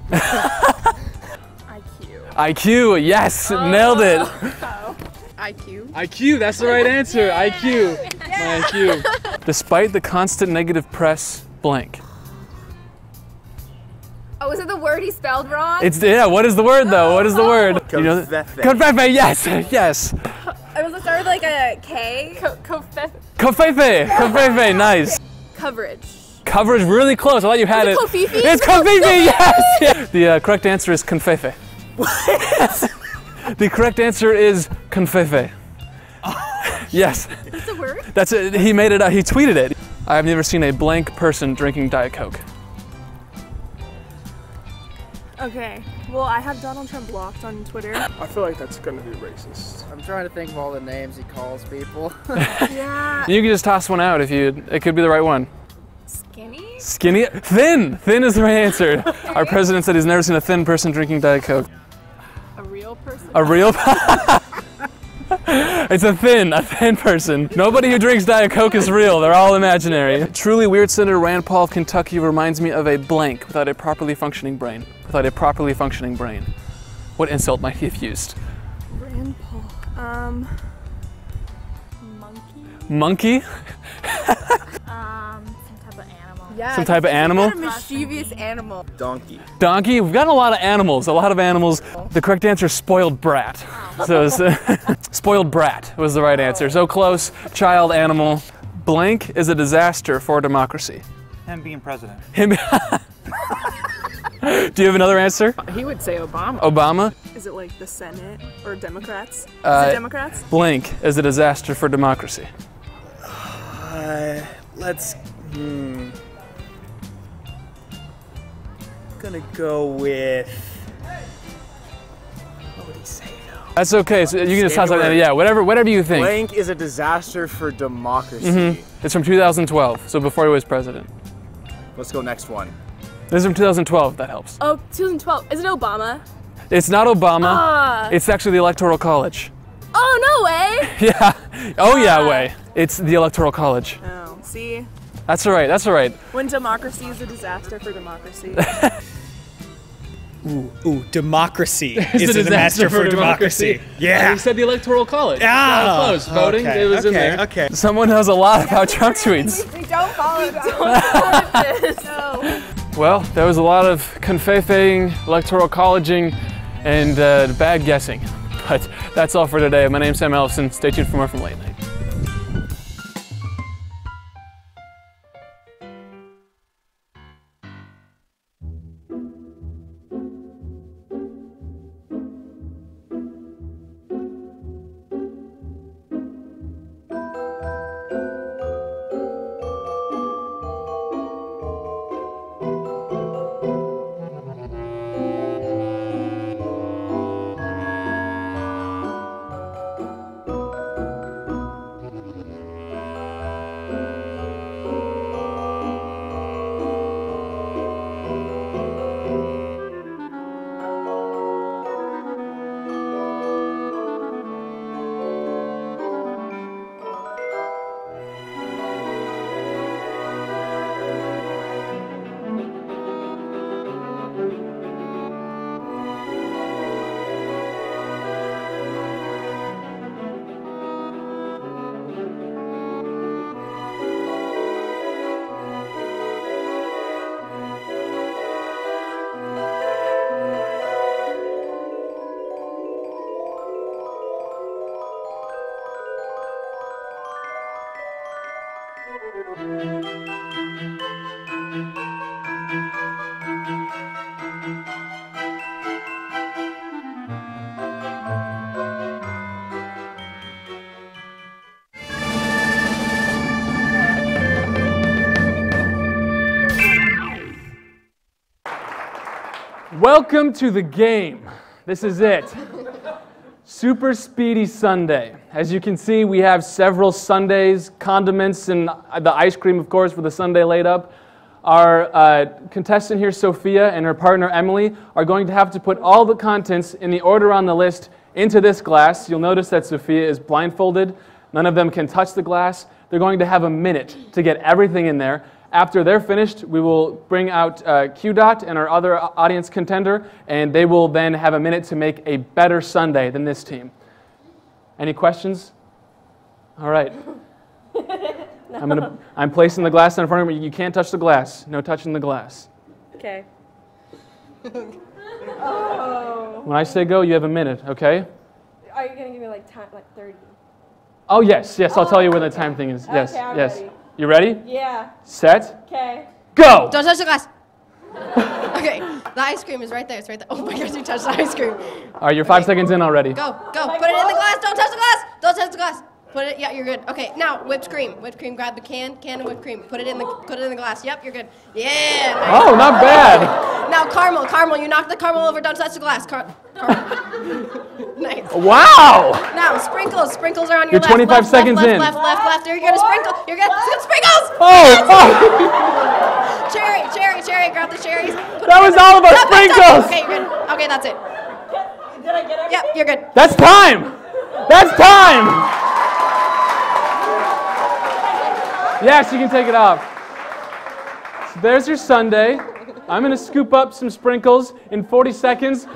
B: IQ, yes, nailed it.
H: IQ.
B: IQ, that's the right answer. IQ. My IQ. Despite the constant negative press, blank.
H: Oh, is it the word he spelled wrong?
B: Yeah, what is the word though? What is the word? You know, Confefe, yes, yes.
H: It was started with like a K.
B: Confefe, nice.
H: Coverage.
B: Coverage, really close. I thought you had it.
H: Kofifi?
B: It's Kofifi, yes! The correct answer is confefe. What? The correct answer is confefe. Yes.
H: That's a word?
B: That's it. He made it up. He tweeted it. I've never seen a blank person drinking Diet Coke.
K: Okay. Well, I have Donald Trump blocked on Twitter.
J: I feel like that's gonna be racist.
L: I'm trying to think of all the names he calls people.
K: Yeah.
B: You can just toss one out if it could be the right one.
H: Skinny?
B: Skinny? Thin! Thin is the right answer. Our president said he's never seen a thin person drinking Diet Coke.
H: A real person?
B: A real It's a thin person. Nobody who drinks Diet Coke is real. They're all imaginary. Truly weird Senator Rand Paul of Kentucky reminds me of a blank without a properly functioning brain. Without a properly functioning brain. What insult might he have used?
K: Rand Paul. Monkey?
B: Monkey?
H: Some type of animal.
K: Yeah.
B: Some type of animal?
K: A mischievous animal.
I: Donkey.
B: Donkey? We've got a lot of animals. The correct answer is spoiled brat. So spoiled brat was the right answer. So close. Child, animal. Blank is a disaster for democracy.
M: Him being president.
B: Him. Do you have another answer?
J: He would say Obama.
B: Obama?
K: Is it like the Senate or Democrats? Is it Democrats?
B: Blank is a disaster for democracy.
I: Let's. Gonna go with. What would he say though?
B: That's okay. So you can just toss out that. Yeah, whatever you think.
I: Blank is a disaster for democracy.
B: Mm-hmm. It's from 2012, so before he was president.
I: Let's go next one.
B: This is from 2012. If that helps.
H: Oh, 2012. Is it Obama?
B: It's not Obama. It's actually the Electoral College.
H: Oh, no way.
B: Yeah. Oh, yeah, way. It's the Electoral College.
K: Oh, see?
B: That's all right. That's all right.
K: When democracy is a disaster for democracy.
M: Ooh, democracy is a disaster for democracy. Yeah.
B: You said the Electoral College.
M: Yeah.
B: Close. Voting.
M: Okay,
B: It was in there.
M: Okay.
B: Someone knows a lot about Trump tweets.
K: We don't follow this. No.
B: Well, there was a lot of confefeing, electoral colleging, and bad guessing. But that's all for today. My name's Sam Ellefson. Stay tuned for more from Late Night. Welcome to the game. This is it. Super Speedy Sundae. As you can see, we have several sundaes, condiments, and the ice cream, of course, for the sundae laid up. Our contestant here, Sophia, and her partner, Emily, are going to have to put all the contents in the order on the list into this glass. You'll notice that Sophia is blindfolded. None of them can touch the glass. They're going to have a minute to get everything in there. After they're finished, we will bring out QDOT and our other audience contender, and they will then have a minute to make a better sundae than this team. Any questions? All right. I'm placing the glass in front of you. You can't touch the glass. No touching the glass.
K: Okay.
B: When I say go, you have a minute, okay?
K: Are you going to give me like time, like 30?
B: Oh, yes, I'll tell you when the time thing is. Yes,
K: Okay, I'm
B: yes.
K: ready.
B: You ready?
K: Yeah.
B: Set.
K: Okay.
B: Go!
N: Don't touch the glass. Okay, the ice cream is right there. It's right there. Oh my gosh, you touched the ice cream.
B: All right, you're 5 seconds in already.
N: Go. Put it in the glass. Don't touch the glass. Don't touch the glass. Put it. Yeah, you're good. Okay, now whipped cream. Whipped cream. Grab the can of whipped cream. Put it in the glass. Yep, you're good. Yeah. Nice.
B: Oh, not bad.
N: Now caramel. You knock the caramel over. Don't touch the glass. Caramel. Nice.
B: Wow.
N: Now sprinkles. Sprinkles are on your
B: You're
N: left.
B: 25 seconds in.
N: Left. You're gonna sprinkle. You're good. Sprinkles.
B: Oh.
N: Cherry. Grab the cherries.
B: That was all about sprinkles.
N: Okay, you're good. Okay, that's it.
K: Did I get everything?
N: Yep, you're good.
B: That's time. That's time. Yes, you can take it off. So there's your sundae. I'm going to scoop up some sprinkles in 40 seconds.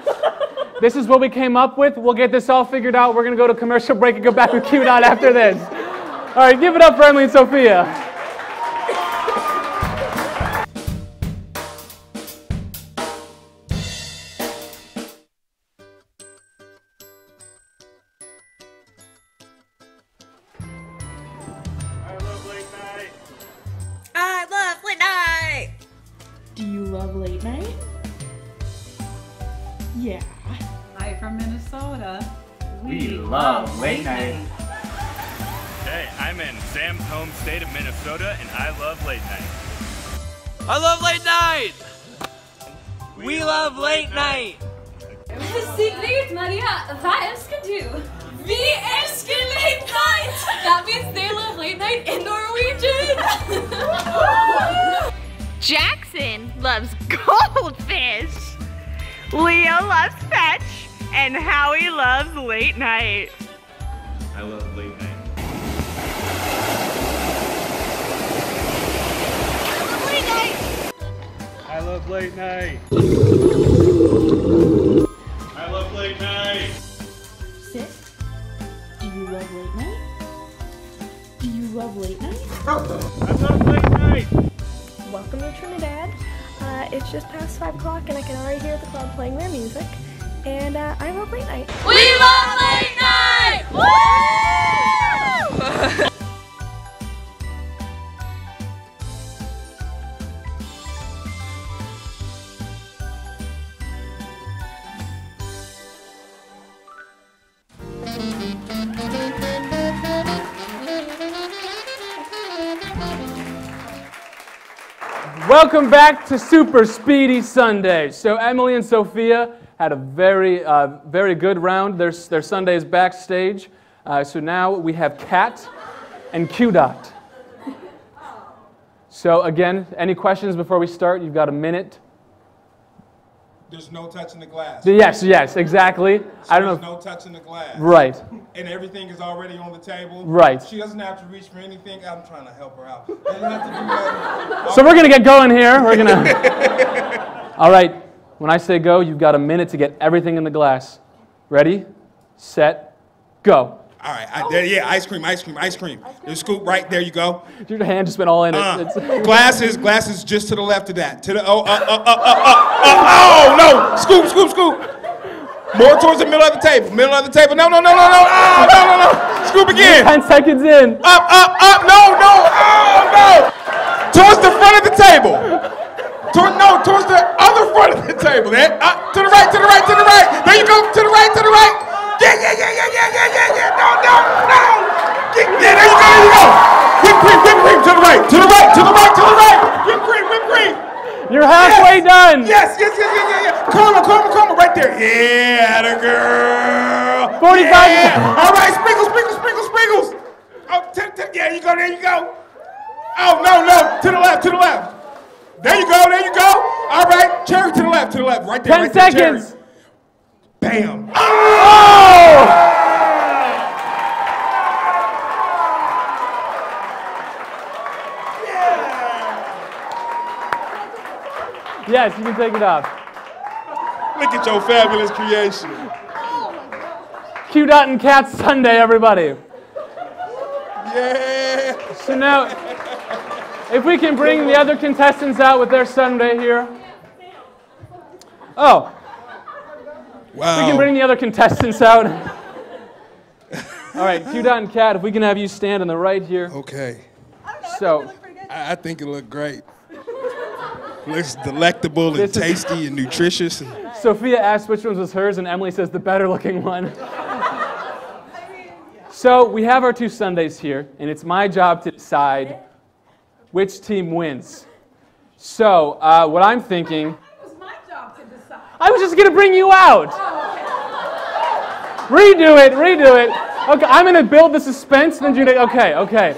B: This is what we came up with. We'll get this all figured out. We're going to go to commercial break and go back with QDOT after this. All right, give it up for Emily and Sophia.
O: love late night? Yeah.
P: Hi from Minnesota.
Q: We love late night.
R: Hey, I'm in Sam's home state of Minnesota, and I love late night.
S: I love late night! We love late night!
T: Sie vet Maria, vad älskar du? Vi älskar late night! That means they love late night in Norwegian!
U: Jackson loves goldfish. Leo loves fetch. And Howie loves late night.
R: I love late night.
U: I love late night.
R: I love late night. I love late night.
O: Sis, do you love late night? Do you love late night?
R: I love late night.
K: Welcome to Trinidad. It's just past 5 o'clock and I can already hear the crowd playing their music. And I love late night.
T: We love late night! Woo!
B: Welcome back to Super Speedy Sunday. So Emily and Sophia had a very good round. Their Sunday is backstage. So now we have Kat and Q-Dot. So again, any questions before we start? You've got a minute.
G: There's no touching the glass.
B: Yes, exactly.
G: So
B: I don't know.
G: There's no touching the glass.
B: Right.
G: And everything is already on the table.
B: Right.
G: She doesn't have to reach for anything. I'm trying to help her out. Doesn't have to do that.
B: So we're going to get going here. We're going to... All right. When I say go, you've got a minute to get everything in the glass. Ready, set, go.
G: All right. Ice cream. There's a scoop right there. You go.
B: Your hand just went all in it.
G: Glasses just to the left of that. To the oh no! Scoop. More towards the middle of the table. No. Oh, no. Scoop again.
B: 10 seconds in.
G: Up. No. Oh no! Towards the front of the table. Towards the other front of the table. To the right. There you go. To the right. Yeah. No. Yeah, there you go. Whipped cream. To the right. Whipped cream.
B: You're halfway done.
G: Yes. Caramel right there. Yeah, the girl.
B: 45
G: seconds. All right, sprinkles. Oh, there you go. Oh, no. To the left. There you go. All right, cherry to the left. Right there.
B: 10 seconds.
G: Cherry. Bam.
B: Oh! Yes, you can take it off.
G: Look at your fabulous creation.
B: Q-Dot and Kat Sunday, everybody.
G: Yeah.
B: So now, if we can bring the other contestants out with their Sunday here. Oh.
G: Wow.
B: We can bring the other contestants out. All right, Q-Dot and Kat, if we can have you stand on the right here.
G: Okay.
B: So,
G: I think it looked great. Looks delectable and tasty and nutritious.
B: Sophia asked which one was hers, and Emily says the better looking one. So we have our 2 Sundays here, and it's my job to decide which team wins. So what I'm thinking...
F: It was my job to decide.
B: I was just going to bring you out. Redo it. Okay, I'm going to build the suspense, then you're going to... Okay.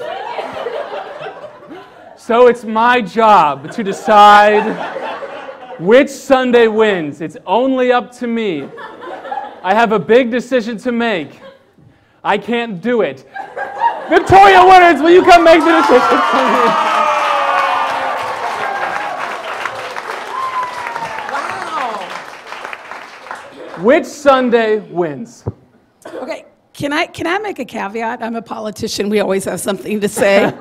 B: So it's my job to decide which Sunday wins. It's only up to me. I have a big decision to make. I can't do it. Victoria Woodards, will you come make the decision for me? Wow. Which Sunday wins?
F: Okay, can I make a caveat? I'm a politician. We always have something to say.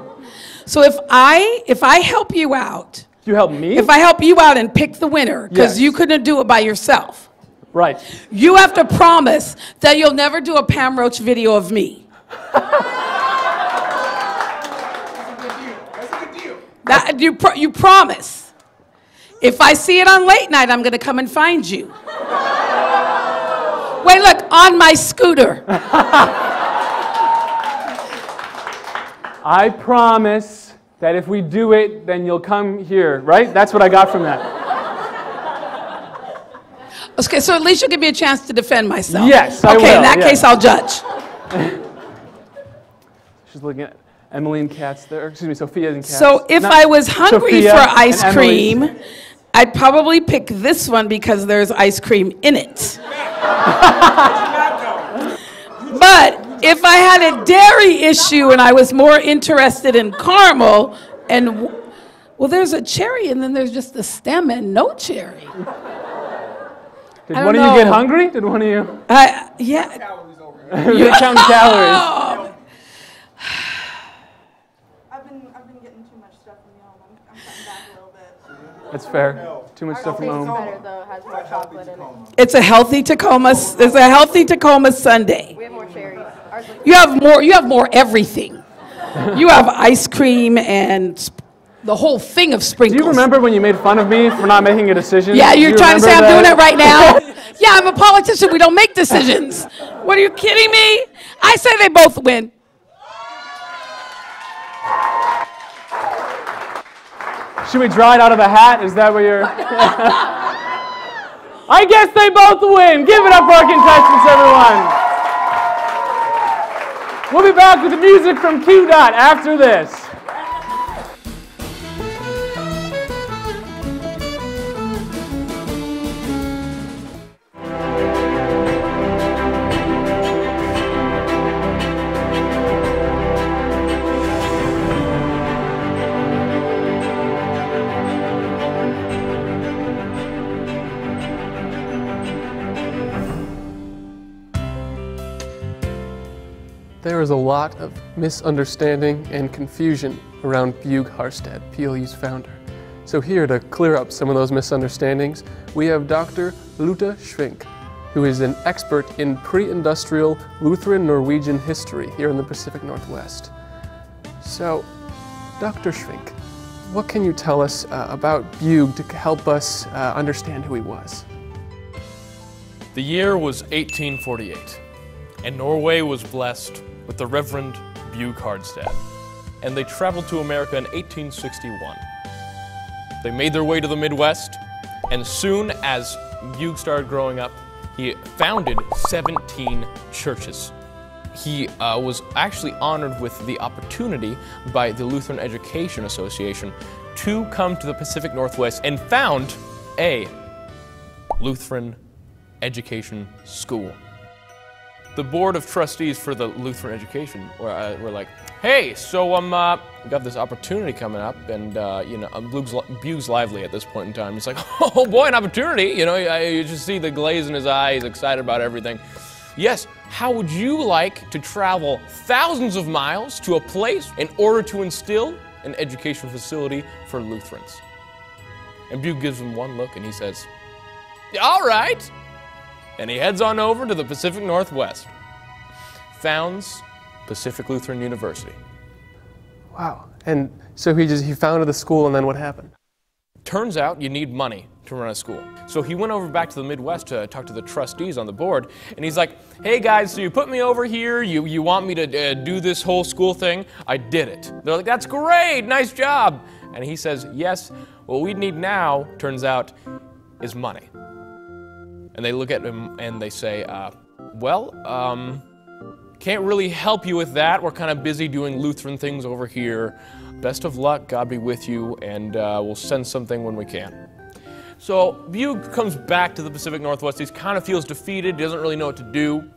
F: So if I help you out,
B: you help me?
F: If I help you out and pick the winner, because you couldn't do it by yourself.
B: Right.
F: You have to promise that you'll never do a Pam Roach video of me.
G: That's a good deal.
F: That you promise. If I see it on late night, I'm going to come and find you. Wait, look, on my scooter.
B: I promise that if we do it, then you'll come here, right? That's what I got from that.
F: Okay, so at least you'll give me a chance to defend myself.
B: Yes, I will.
F: Okay, in that case, I'll judge.
B: She's looking at Emmeline Katz there. Excuse me, Sophia and Katz.
F: So if I was hungry
B: Sophia
F: for ice
B: and
F: cream, I'd probably pick this one because there's ice cream in it. But if I had a dairy issue and I was more interested in caramel, and well, there's a cherry and then there's just the stem and no cherry.
B: Did one of you get hungry? Did one of you?
F: Yeah.
B: You're counting calories.
A: I've been getting too much stuff from y'all. I'm cutting back a little bit.
B: That's fair. Too much stuff from home.
A: Better though. It has more chocolate in it.
F: It's a healthy Tacoma. It's a healthy Tacoma sundae.
A: We have more cherries.
F: You have more everything. You have ice cream and the whole thing of sprinkles.
B: Do you remember when you made fun of me for not making a decision?
F: Yeah, you're trying to say I'm doing it right now? Yeah, I'm a politician. We don't make decisions. What, are you kidding me? I say they both win.
B: Should we draw it out of a hat? Is that what you're... I guess they both win. Give it up for our contestants, everyone. We'll be back with the music from Q Dot after this.
V: There is a lot of misunderstanding and confusion around Bugh Harstad, PLU's founder. So here to clear up some of those misunderstandings, we have Dr. Lute Schwink, who is an expert in pre-industrial Lutheran Norwegian history here in the Pacific Northwest. So, Dr. Schwink, what can you tell us about Bugh to help us understand who he was?
E: The year was 1848, and Norway was blessed with the Reverend Bugh Harstad, and they traveled to America in 1861. They made their way to the Midwest, and soon as Bugh started growing up, he founded 17 churches. He was actually honored with the opportunity by the Lutheran Education Association to come to the Pacific Northwest and found a Lutheran education school. The board of trustees for the Lutheran education were like, hey, so we got this opportunity coming up, and you know, Bugh's lively at this point in time. He's like, oh boy, an opportunity! You know, you just see the glaze in his eye. He's excited about everything. Yes, how would you like to travel thousands of miles to a place in order to instill an education facility for Lutherans? And Bugh gives him one look and he says, all right. And he heads on over to the Pacific Northwest. Founds Pacific Lutheran University.
V: Wow. And so he founded the school, and then what happened?
E: Turns out you need money to run a school. So he went over back to the Midwest to talk to the trustees on the board, and he's like, hey guys, so you put me over here, you want me to do this whole school thing? I did it. They're like, that's great, nice job. And he says, yes, what we need now, turns out, is money. And they look at him and they say, can't really help you with that. We're kind of busy doing Lutheran things over here. Best of luck, God be with you, and we'll send something when we can. So Bugh comes back to the Pacific Northwest. He kind of feels defeated. He doesn't really know what to do.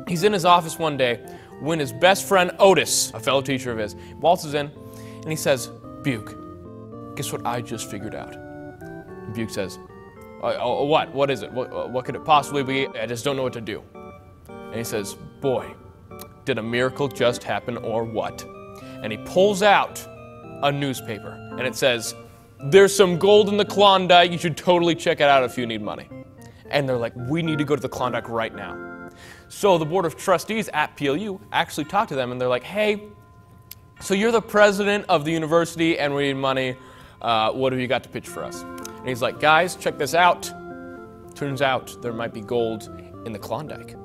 E: He's in his office one day when his best friend Otis, a fellow teacher of his, waltzes in and he says, Bugh, guess what I just figured out? And Bugh says, what? What is it? What could it possibly be? I just don't know what to do. And he says, boy, did a miracle just happen or what? And he pulls out a newspaper and it says, there's some gold in the Klondike. You should totally check it out if you need money. And they're like, we need to go to the Klondike right now. So the board of trustees at PLU actually talked to them and they're like, hey, so you're the president of the university and we need money. What have you got to pitch for us? And he's like, guys, check this out. Turns out there might be gold in the Klondike.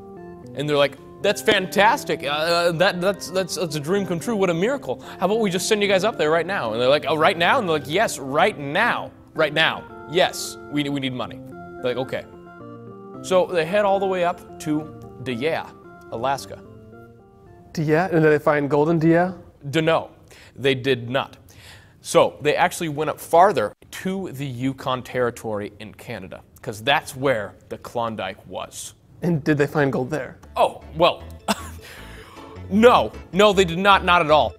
E: And they're like, that's fantastic. That's a dream come true. What a miracle. How about we just send you guys up there right now? And they're like, oh, right now? And they're like, yes, right now. Right now. Yes, we need money. They're like, okay. So they head all the way up to Dyea, Alaska.
V: Dyea? And did they find gold in Dyea?
E: No, they did not. So they actually went up farther to the Yukon Territory in Canada, because that's where the Klondike was.
V: And did they find gold there?
E: Oh, well, no, they did not at all.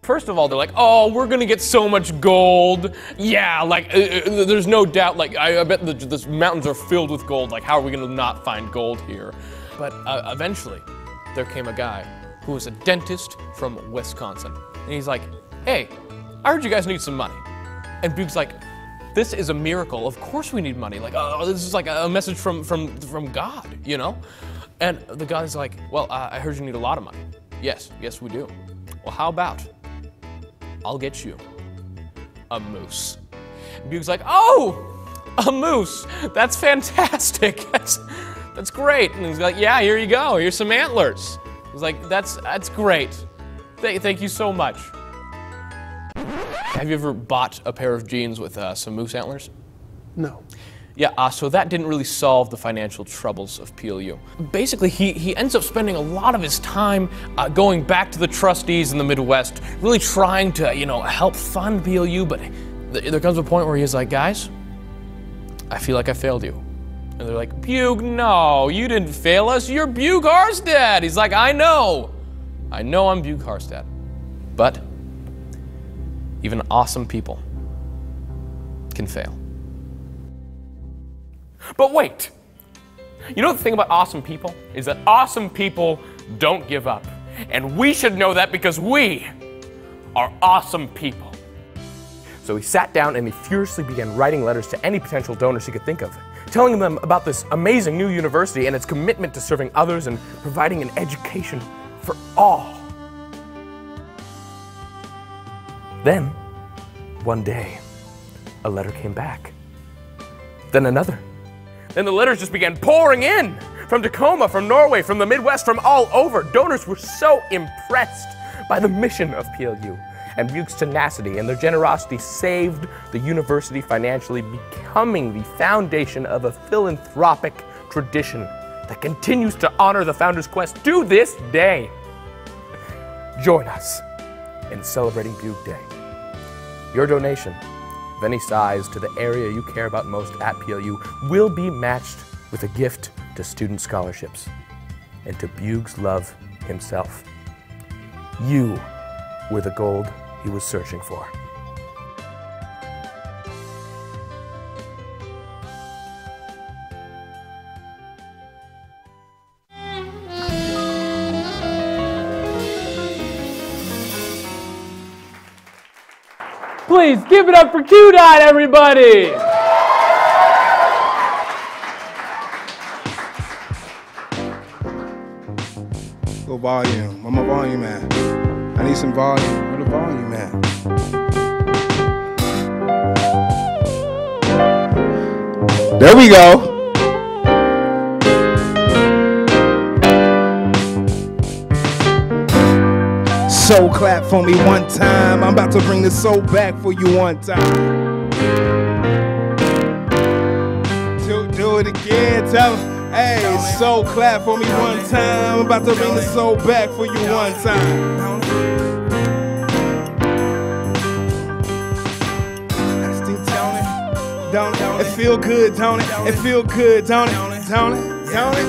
E: First of all, they're like, oh, we're gonna get so much gold. Yeah, like, there's no doubt, like, I bet the mountains are filled with gold. Like, how are we gonna not find gold here? But eventually, there came a guy who was a dentist from Wisconsin. And he's like, hey, I heard you guys need some money. And Bugh's like, this is a miracle. Of course we need money. Like, oh, this is like a message from God, you know? And the guy's like, well, I heard you need a lot of money. Yes, we do. Well, how about I'll get you a moose. And Bugh's like, oh, a moose. That's fantastic. That's great. And he's like, yeah, here you go. Here's some antlers. He's like, that's great. Thank you so much. Have you ever bought a pair of jeans with some moose antlers?
V: No.
E: Yeah, so that didn't really solve the financial troubles of PLU. Basically, he ends up spending a lot of his time going back to the trustees in the Midwest, really trying to, help fund PLU, but there comes a point where he's like, guys, I feel like I failed you. And they're like, Bugh, no, you didn't fail us, you're Bugh Harstad. He's like, I know I'm Bugh Harstad. But even awesome people can fail. But wait, you know the thing about awesome people is that awesome people don't give up. And we should know that because we are awesome people.
C: So he sat down and he furiously began writing letters to any potential donors he could think of, telling them about this amazing new university and its commitment to serving others and providing an education for all. Then, one day, a letter came back. Then another. Then the letters just began pouring in from Tacoma, from Norway, from the Midwest, from all over. Donors were so impressed by the mission of PLU, and Bugh's tenacity and their generosity saved the university financially, becoming the foundation of a philanthropic tradition that continues to honor the founder's quest to this day. Join us in celebrating Bugh Day. Your donation of any size to the area you care about most at PLU will be matched with a gift to student scholarships and to Bugh's love himself. You were the gold he was searching for.
B: Please give it up for Q-Dot, everybody!
G: Go volume. Where my volume at? I need some volume. Where the volume at? There we go. So clap for me one time. I'm about to bring the soul back for you one time. Do it again. Tell them, hey, soul clap for me one time. I'm about to bring the soul back for you one time. Don't it? It feel good, don't it? It feel good, don't it? Don't it? Don't it?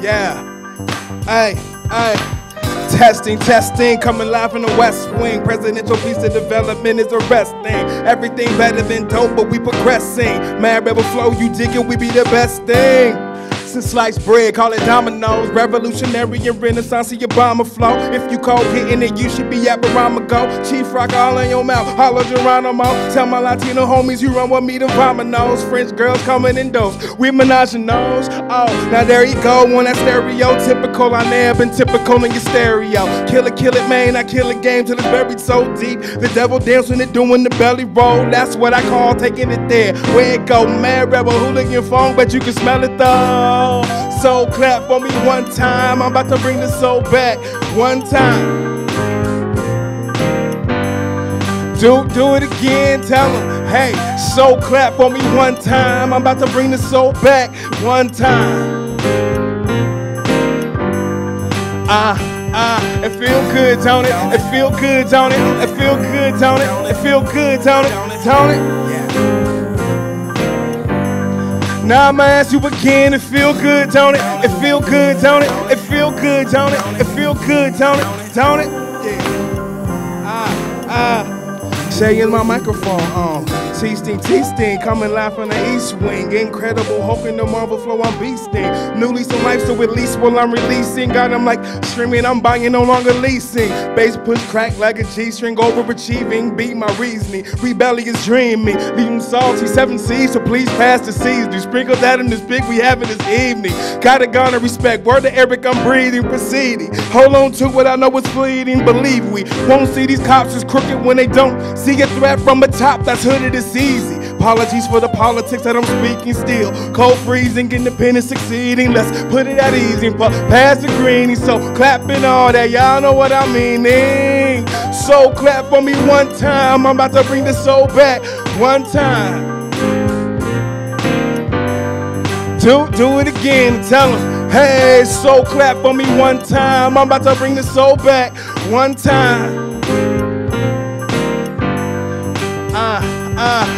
G: Yeah. Hey. Testing, coming live from the West Wing. Presidential piece of development is arresting. Everything better than dope, but we progressing. Mad Rebel flow, you digging, we be the best thing. cakes and sliced bread, call it dominoes. Revolutionary and Renaissance of your bomber flow. If you cold hitting it, you should be at Barama Go. Chief Rock all in your mouth, holla Geronimo. Tell my Latino homies you run with me to Vominos. French girls coming in dose, we menaging those. Oh, now there you go, on that stereotypical. I never been typical in your stereo. Kill it, man, I kill it game till it's buried so deep. The devil dancing it, doing the belly roll. That's what I call taking it there. Where it go, mad rebel, hooligan phone, but you can smell it though. So clap for me one time, I'm about to bring the soul back one time. Do it again, tell them, hey, so clap for me one time, I'm about to bring the soul back one time. It feel good, don't it? It feel good, don't it? It feel good, don't it? It feel good, don't it? Don't it? Now I'ma ask you again, it feel good, don't it? It feel good, don't it? It feel good, don't it? It feel good, don't it? Don't it? Yeah. Saying my microphone on. T-Sting, coming live from the East Wing. Incredible, hoping the Marvel flow, I'm beasting. New lease on life, so at least while I'm releasing. Got them like streaming, I'm buying, no longer leasing. Bass push crack like a G-string, overachieving. Beat my reasoning, rebellious dreaming. Leave them salty, 7 C's, so please pass the seasoning. Sprinkle that in this big we having this evening. Gotta garner respect, word to Eric, I'm breathing, proceeding. Hold on to what I know is fleeting, believe we won't see these cops as crooked when they don't see a threat from a top that's hooded, it's easy. Apologies for the politics that I'm speaking still. Cold freezing, independent succeeding. Let's put it at ease and pass the greenie. So clapping all that, y'all know what I mean. So clap for me one time. I'm about to bring the soul back one time. Do it again. Tell them, hey, so clap for me one time. I'm about to bring the soul back one time.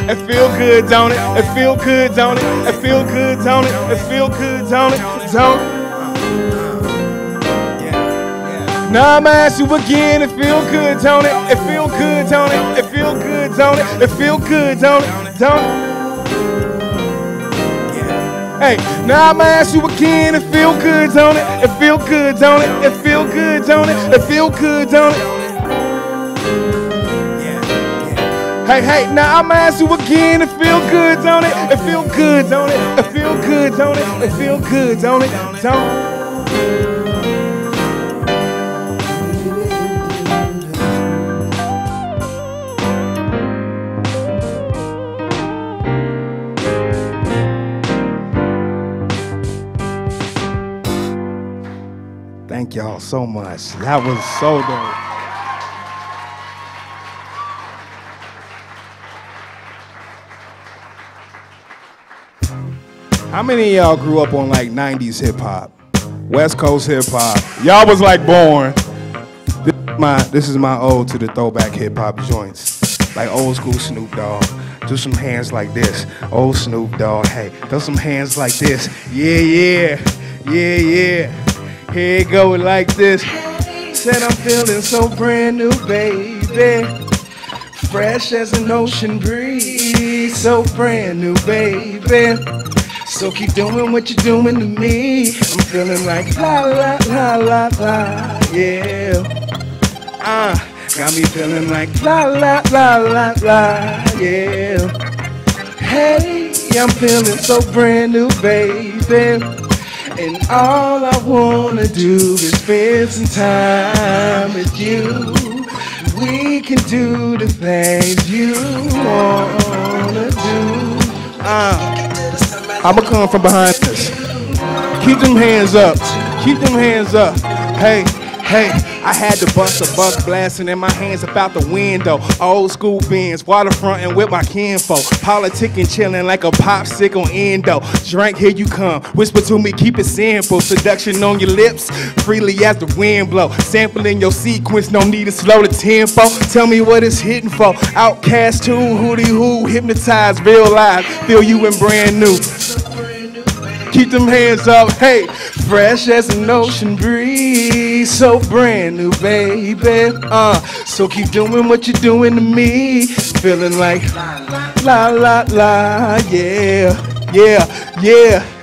G: It feel good, don't it? It feel good, don't it? It feel good, don't it? It feel good, don't it? Don't it? Now I'ma ask you again, it feel good, don't it? It feel good, don't it? It feel good, don't it? It feel good, don't it? Don't it? Hey, now I'ma ask you again, it feel good, don't it? It feel good, don't it? It feel good, don't it? It feel good, don't it? Hey, now I'ma ask you again, it feel good, don't it? It feel good, don't it? It feel good, don't it? It feel good, don't it? Don't it? Thank y'all so much. That was so dope. How many of y'all grew up on like 90s hip hop? West Coast hip hop. Y'all was like born. This is my ode to the throwback hip hop joints. Like old school Snoop Dogg. Do some hands like this. Old Snoop Dogg. Hey, do some hands like this. Yeah. Here it go like this. Said I'm feeling so brand new, baby. Fresh as an ocean breeze. So brand new, baby. So keep doing what you're doing to me. I'm feeling like la la la la la, yeah. Got me feeling like la la la la la, yeah. Hey, I'm feeling so brand new, baby. And all I wanna do is spend some time with you. We can do the things you wanna do. I'ma come from behind this. Keep them hands up. Keep them hands up. Hey, I had to bust a buck blasting in my hands about the window. Old school Benz, waterfront and with my kinfolk. Politicking, chilling like a popsicle endo. Drink, here you come. Whisper to me, keep it simple. Seduction on your lips, freely as the wind blow. Sampling your sequence, no need to slow the tempo. Tell me what it's hitting for. Outcast tune, hootie hoo, hypnotized, real live. Feel you in brand new. Keep them hands up, hey. Fresh as an ocean breeze, so brand new, baby. So keep doing what you're doing to me. Feeling like la la la, yeah.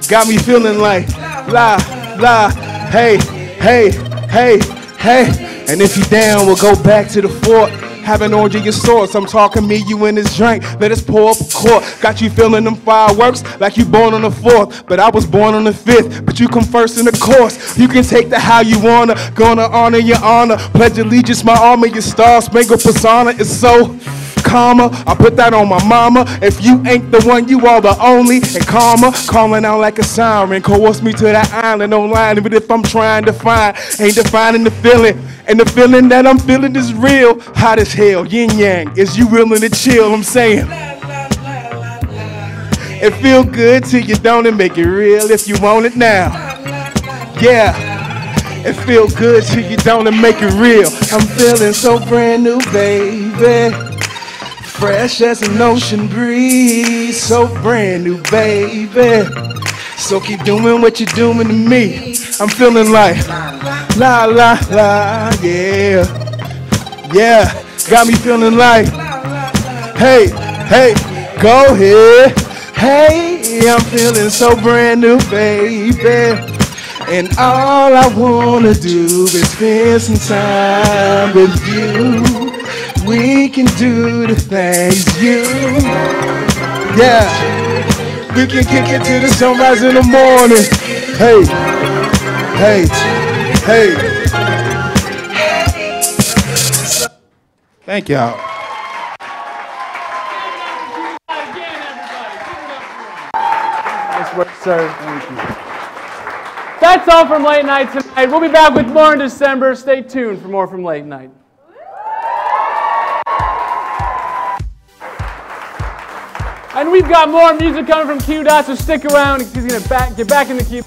G: Got me feeling like la, la. Hey, hey, hey, hey. And if you down, we'll go back to the fort. Have an orgy of your sorts. I'm talking me, you, and this drink. Let us pour up a quart. Got you feeling them fireworks like you born on the 4th. But I was born on the 5th. But you come first in the course. You can take the how you wanna. Gonna honor your honor. Pledge allegiance, my armor, your star spangled persona is so karma. I put that on my mama. If you ain't the one, you are the only. And karma, calling out like a siren. Coerce me to that island online. Even if I'm trying to find, ain't defining the feeling. And the feeling that I'm feeling is real. Hot as hell, yin yang. Is you willing to chill? I'm saying. It feel good till you don't, and make it real if you want it now. Yeah. It feel good till you don't, and make it real. I'm feeling so brand new, baby. Fresh as an ocean breeze. So brand new, baby. So keep doing what you're doing to me. I'm feeling like la la la, yeah, yeah. Got me feeling like hey, hey, go ahead. Hey, I'm feeling so brand new, baby. And all I wanna do is spend some time with you. We can do the things you, yeah. We can kick it to the sunrise in the morning. Hey, hey, hey. Thank y'all.
B: Nice work, sir. Thank you. That's all from Late Night tonight. We'll be back with more in December. Stay tuned for more from Late Night. And we've got more music coming from Q Dot, so stick around. He's going to get back in the queue.